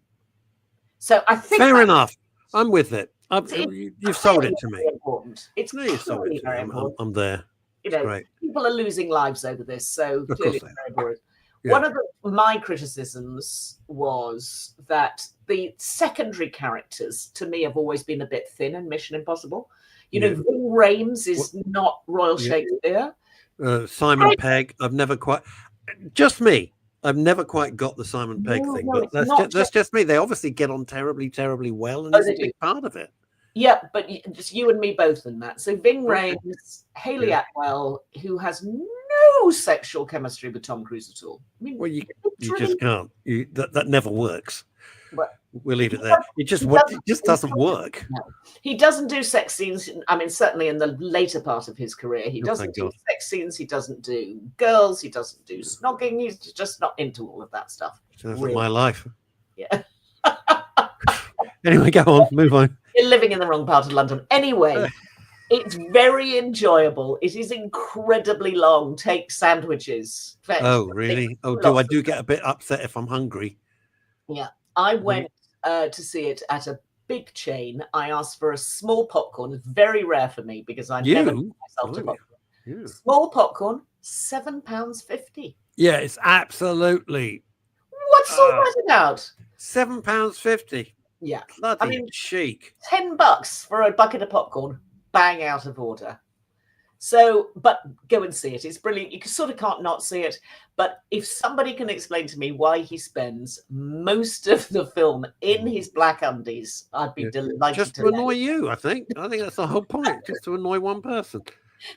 So I think fair enough. I'm with it. You've sold it to me. Important. It's you've sold it to me. I'm there. Great. People are losing lives over this, so clearly very boring. Yeah. One of my criticisms was that the secondary characters, to me, have always been a bit thin in Mission Impossible. Ving Rhames is not Royal Shakespeare. Simon Pegg, I've never quite got the Simon Pegg thing, but that's just me. They obviously get on terribly, terribly well, and it's a big part of it. Yeah, but just you and me both in that. So Ving Rhames, Hayley Atwell, who has no sexual chemistry with Tom Cruise at all. I mean, you just can't. That never works. We'll leave it there. It just doesn't work. No. He doesn't do sex scenes. I mean, certainly in the later part of his career, he doesn't do sex scenes. He doesn't do girls. He doesn't do snogging. He's just not into all of that stuff. Sounds like my life. Yeah. Anyway, go on. Move on. You're living in the wrong part of London. Anyway, it's very enjoyable. It is incredibly long. Take sandwiches. Oh, really? Oh, I do get a bit upset if I'm hungry. Yeah. I went to see it at a big chain. I asked for a small popcorn. It's very rare for me because I never put myself to popcorn. Yeah. Small popcorn, £7.50. Yeah, it's absolutely. What's all that about? £7.50. Yeah. Bloody chic. $10 for a bucket of popcorn. Bang, out of order. So, but go and see it. It's brilliant. You sort of can't not see it. But if somebody can explain to me why he spends most of the film in his black undies, I'd be delighted. Just to annoy you, I think. I think that's the whole point. Just to annoy one person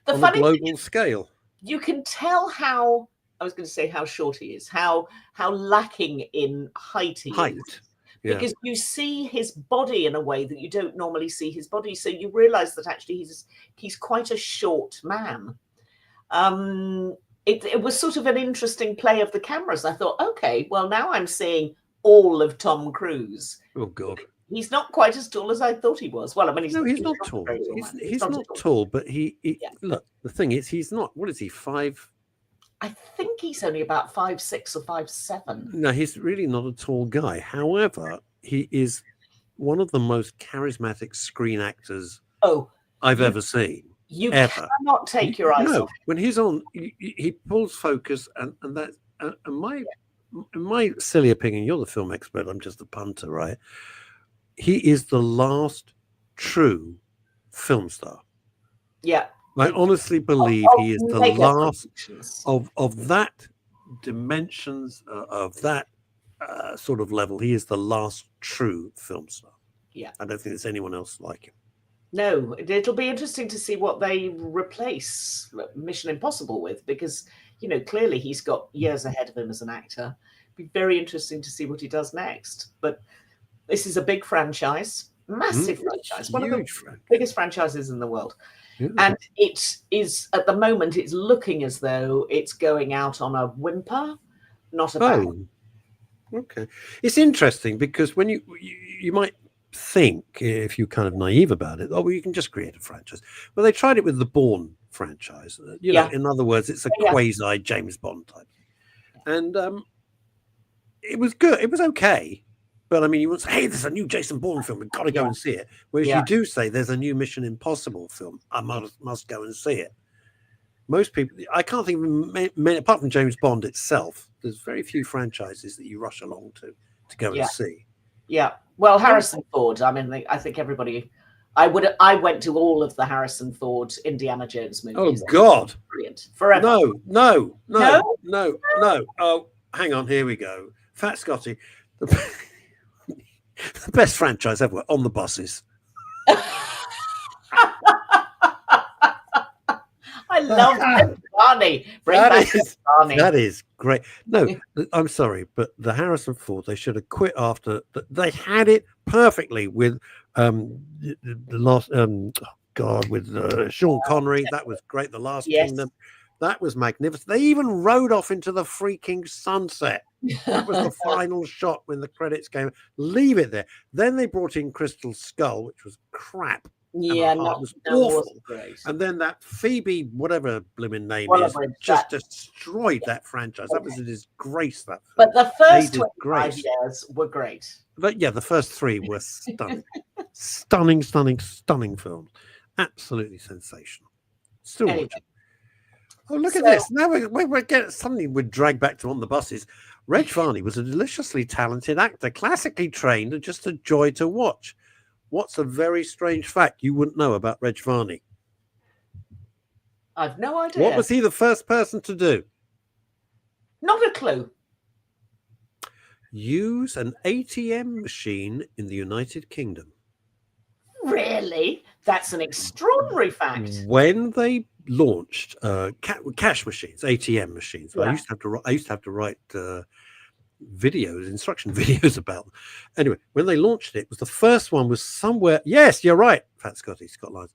on a global scale. You can tell how, I was going to say how short he is, how lacking in height he is. Yeah. Because you see his body in a way that you don't normally see his body. So you realize that actually he's quite a short man. It was sort of an interesting play of the cameras. I thought, okay, well, now I'm seeing all of Tom Cruise. Oh, God. He's not quite as tall as I thought he was. Well, I mean, he's not tall. He's not tall, but look, the thing is, he's not, what is he, 5? I think he's only about 5'6" or 5'7". No, he's really not a tall guy. However, he is one of the most charismatic screen actors I've ever seen. You cannot take your eyes off. When he's on, he pulls focus, and that. And in my silly opinion, you're the film expert. I'm just a punter, right? He is the last true film star. Yeah. I honestly believe he is the last of that dimensions, of that sort of level. He is the last true film star. Yeah. I don't think there's anyone else like him. No, it'll be interesting to see what they replace Mission Impossible with, because, clearly he's got years ahead of him as an actor. It'll be very interesting to see what he does next. But this is a big franchise, massive franchise, one of the biggest franchises in the world. Yeah. And it is, at the moment, it's looking as though it's going out on a whimper, not a bang. Okay. It's interesting because when you might think, if you're kind of naive about it, you can just create a franchise. Well, they tried it with the Bourne franchise. In other words, it's a quasi James Bond type. And it was good. It was okay. But I mean, you would say, hey, there's a new Jason Bourne film. We've got to go and see it. Whereas you do say there's a new Mission Impossible film. I must go and see it. Most people, I can't think of many, apart from James Bond itself, there's very few franchises that you rush along to go and see. Yeah. Well, Harrison Ford. I mean, I think everybody, I went to all of the Harrison Ford Indiana Jones movies. Oh, God. Brilliant. Forever. No. Oh, hang on. Here we go. Fat Scotty. The best franchise ever, On the Buses. I love Barney. That is great. No, I'm sorry, but the Harrison Ford, they should have quit after. They had it perfectly with the last. With Sean Connery. That was great. The Last Kingdom. That was magnificent. They even rode off into the freaking sunset. That was the final shot when the credits came. Leave it there. Then they brought in Crystal Skull, which was crap. Yeah, it was awful. And then that Phoebe, whatever blooming name is, just destroyed that franchise. That was a disgrace. But the first 25 years were great. But yeah, the first 3 were stunning, stunning films. Absolutely sensational. Still watching. Oh, look at this. Now we're getting suddenly we're dragged back to On the Buses. Reg Varney was a deliciously talented actor, classically trained and just a joy to watch. What's a very strange fact you wouldn't know about Reg Varney? I've no idea. What was he the first person to do? Not a clue. Use an ATM machine in the United Kingdom. Really? That's an extraordinary fact. When they launched cash machines, ATM machines, I used to have to write videos, instruction videos about them. Anyway, when they launched it, was the first one was somewhere. Yes, you're right, Fat Scotty, Scott Lyons.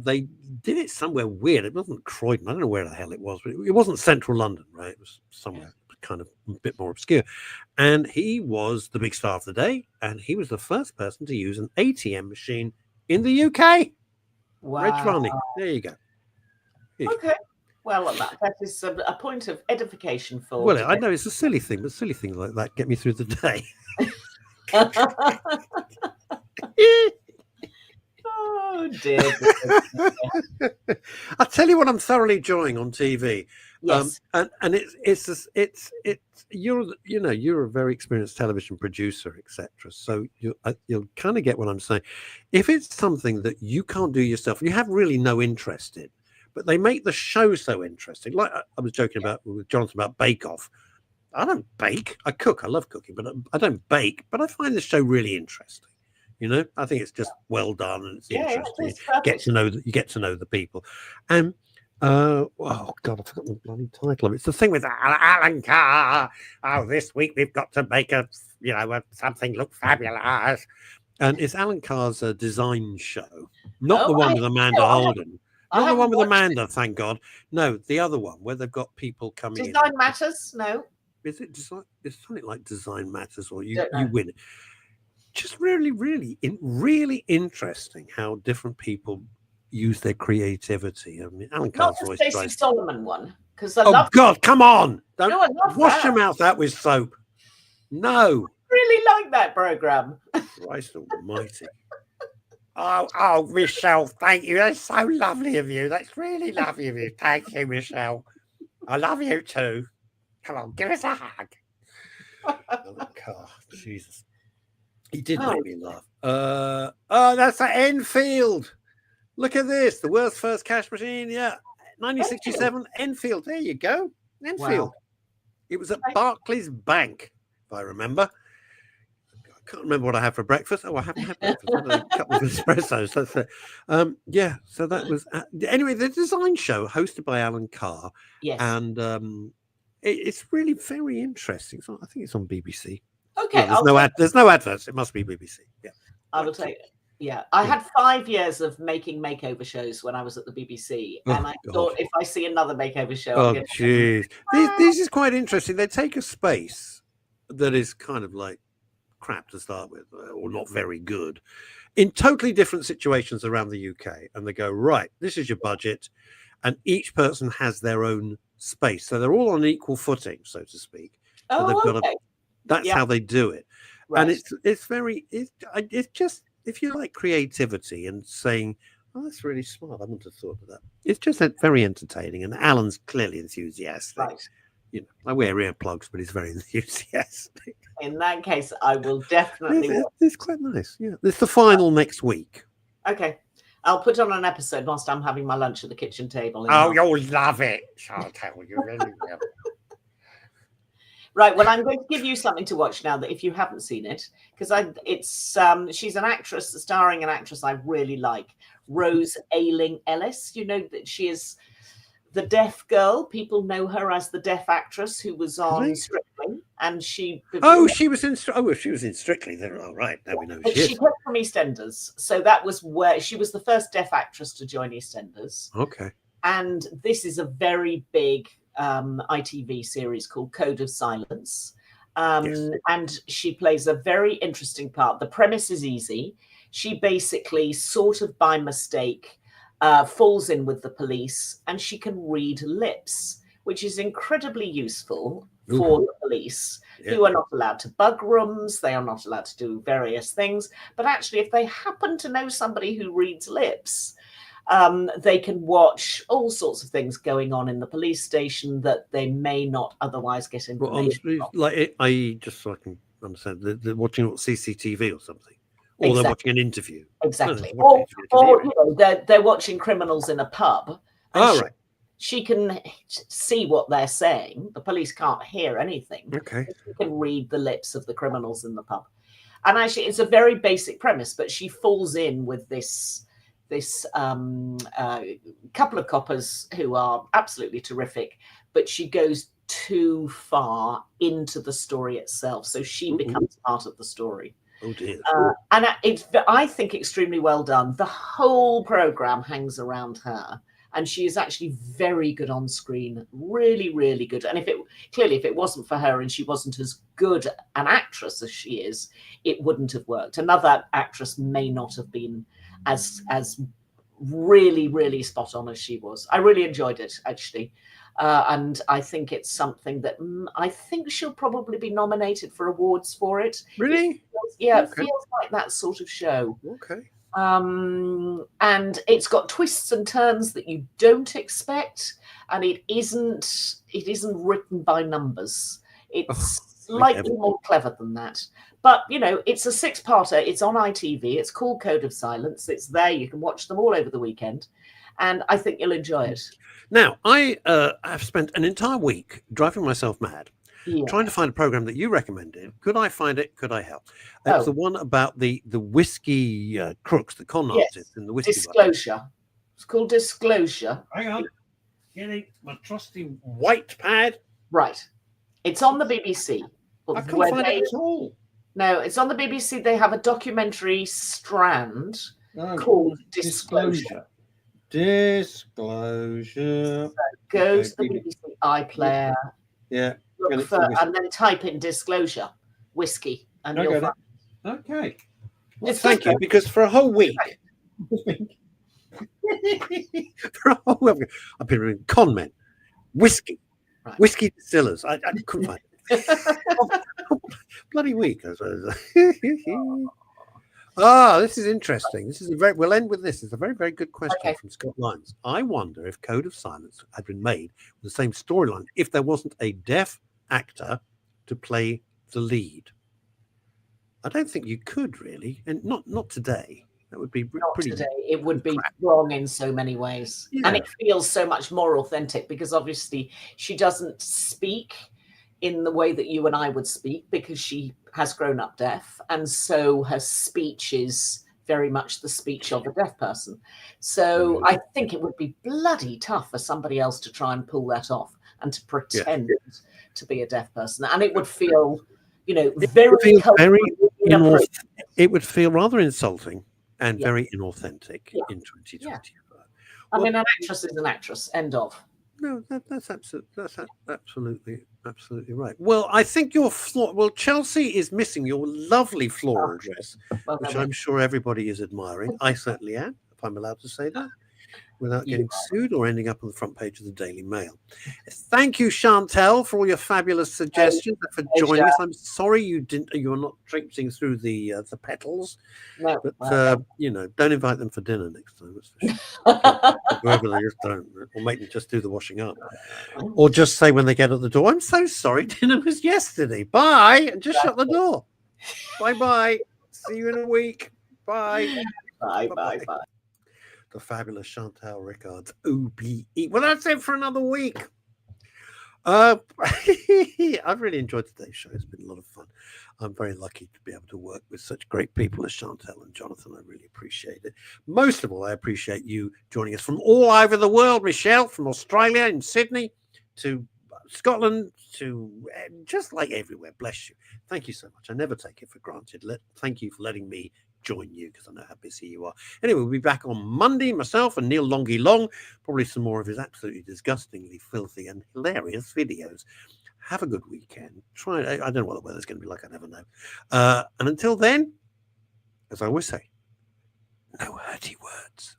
They did it somewhere weird. It wasn't Croydon. I don't know where the hell it was, but it wasn't central London, right? It was somewhere kind of a bit more obscure. And he was the big star of the day, and he was the first person to use an ATM machine in the UK. Wow. Reg Varney. There you go. Okay. Well, that is a point of edification for. Well, I know it's a silly thing, but silly things like that get me through the day. Oh dear. I'll tell you what I'm thoroughly enjoying on TV. Yes. And it's you're a very experienced television producer, etc. So you'll kind of get what I'm saying. If it's something that you can't do yourself, you have really no interest in, but they make the show so interesting. Like I was joking about with Jonathan about Bake Off. I don't bake. I cook. I love cooking, but I don't bake. But I find the show really interesting. You know, I think it's just well done and it's interesting. You get to know the people. And oh God, I forgot the bloody title of it. It's the thing with Alan Carr. Oh, this week we've got to make something look fabulous. And it's Alan Carr's design show, not the one with Amanda Holden. Not the one with Amanda, thank God. No, the other one where they've got people coming in. Design Matters? No. Is it design? It's something like Design Matters, or you win it. Just really interesting how different people use their creativity. I mean, Alan Carr's Not voice the Stacey Solomon one, because God, come on! I love wash your mouth out with soap. No, really like that program. Christ Almighty! Oh, Michelle, thank you. That's so lovely of you. That's really lovely of you. Thank you, Michelle. I love you too. Come on, give us a hug. Alan Carr, Jesus. He did make me laugh. That's at Enfield. Look at this. The world's first cash machine. Yeah. 1967 Enfield. There you go. Enfield. Wow. It was at Barclays Bank, if I remember. I can't remember what I had for breakfast. Oh, I haven't had breakfast. I had a couple of espressos. That's it. Yeah. So that was anyway, the design show hosted by Alan Carr. Yes. And it's really very interesting. So I think it's on BBC. Okay, yeah, there's no adverts. It must be BBC. Yeah, I will take it. Yeah, I had 5 years of making makeover shows when I was at the BBC, and I thought if I see another makeover show, jeez, this is quite interesting. They take a space that is kind of like crap to start with, or not very good, in totally different situations around the UK, and they go, right, this is your budget, and each person has their own space, so they're all on equal footing, so to speak. So they've got that's how they do it. Right. And it's just, if you like creativity and saying, oh, that's really smart, I wouldn't have thought of that. It's just very entertaining. And Alan's clearly enthusiastic. Right. You know, I wear earplugs, but he's very enthusiastic. In that case, I will definitely. It's quite nice. Yeah. It's the final next week. Okay. I'll put on an episode whilst I'm having my lunch at the kitchen table. Oh, you'll love it. Chantal, you really will. Right, well, I'm going to give you something to watch now that if you haven't seen it, because she's an actress, starring an actress I really like, Rose Ayling-Ellis. You know that she is the deaf girl. People know her as the deaf actress who was on Strictly, and she. She was in Strictly. Then all right, now we know she came from EastEnders, so that was where she was the first deaf actress to join EastEnders. Okay. And this is a very big ITV series called Code of Silence. And she plays a very interesting part. The premise is easy. She basically, sort of by mistake, falls in with the police, and she can read lips, which is incredibly useful for the police, who are not allowed to bug rooms. They are not allowed to do various things. But actually, if they happen to know somebody who reads lips, they can watch all sorts of things going on in the police station that they may not otherwise get information from. Like, just so I can understand, they're watching CCTV or something, or they're watching an interview. Exactly. Or they're watching criminals in a pub. And she can see what they're saying. The police can't hear anything. Okay. She can read the lips of the criminals in the pub. And actually, it's a very basic premise, but she falls in with this couple of coppers who are absolutely terrific, but she goes too far into the story itself. So she becomes part of the story. Oh dear. And it's, I think, extremely well done. The whole program hangs around her, and she is actually very good on screen. Really, really good. And if it wasn't for her and she wasn't as good an actress as she is, it wouldn't have worked. Another actress may not have been as really, really spot on as she was. I really enjoyed it, actually. And I think it's something that I think she'll probably be nominated for awards for it. Really? It feels like that sort of show. Okay. And it's got twists and turns that you don't expect, and it isn't written by numbers. It's slightly more clever than that. But, you know, it's a 6-parter. It's on ITV. It's called Code of Silence. It's there. You can watch them all over the weekend. And I think you'll enjoy it. Now, I have spent an entire week driving myself mad, trying to find a program that you recommended. Could I find it? Could I help? It's the one about the whiskey crooks, the con artists in the whiskey. Disclosure. It's called Disclosure. Hang on. Getting my trusty white pad. Right. It's on the BBC. I can't find it at all. No, it's on the BBC. They have a documentary strand called Disclosure. Disclosure. So go to the BBC iPlayer. Yeah. Look for, and then type in Disclosure whiskey, and you'll find it. Okay. Well, thank you, because for a whole week, I've been reading con men, whiskey, whiskey distillers. I couldn't find it. Bloody week. This is interesting. This is we'll end with this. It's a very, very good question from Scott Lyons. I wonder if Code of Silence had been made with the same storyline if there wasn't a deaf actor to play the lead. I don't think you could really, and not today. That would be pretty. Today, it would be wrong in so many ways, and it feels so much more authentic because obviously she doesn't speak in the way that you and I would speak because she has grown up deaf, and so her speech is very much the speech of a deaf person. So I think it would be bloody tough for somebody else to try and pull that off and to pretend to be a deaf person, and it would feel, you know, it would feel rather insulting and very inauthentic in 2020. I mean, an actress is an actress. End of. No, that's absolutely right. Well, I think your Chelsea is missing your lovely floral dress, which I'm sure everybody is admiring. I certainly am, if I'm allowed to say that, without getting sued or ending up on the front page of the Daily Mail. Thank you, Chantal, for all your fabulous suggestions, for joining us. I'm sorry you're not traipsing through the petals, but you know, don't invite them for dinner next time. That's for sure. Whoever they just don't, or make them just do the washing up, or just say when they get at the door, "I'm so sorry, dinner was yesterday. Bye," and just shut the door. Bye. See you in a week. Bye. Bye. The fabulous Chantal Rickards OBE. Well, that's it for another week. I've really enjoyed today's show. It's been a lot of fun. I'm very lucky to be able to work with such great people as Chantal and Jonathan. I really appreciate it. Most of all, I appreciate you joining us from all over the world, Michelle, from Australia and Sydney to Scotland to just like everywhere. Bless you. Thank you so much. I never take it for granted. Thank you for letting me join you, because I know how busy you are. Anyway, we'll be back on Monday, myself and Neil Longy Long, probably some more of his absolutely disgustingly filthy and hilarious videos. Have a good weekend. I don't know what the weather's going to be like. I never know. And until then, as I always say, no hurty words.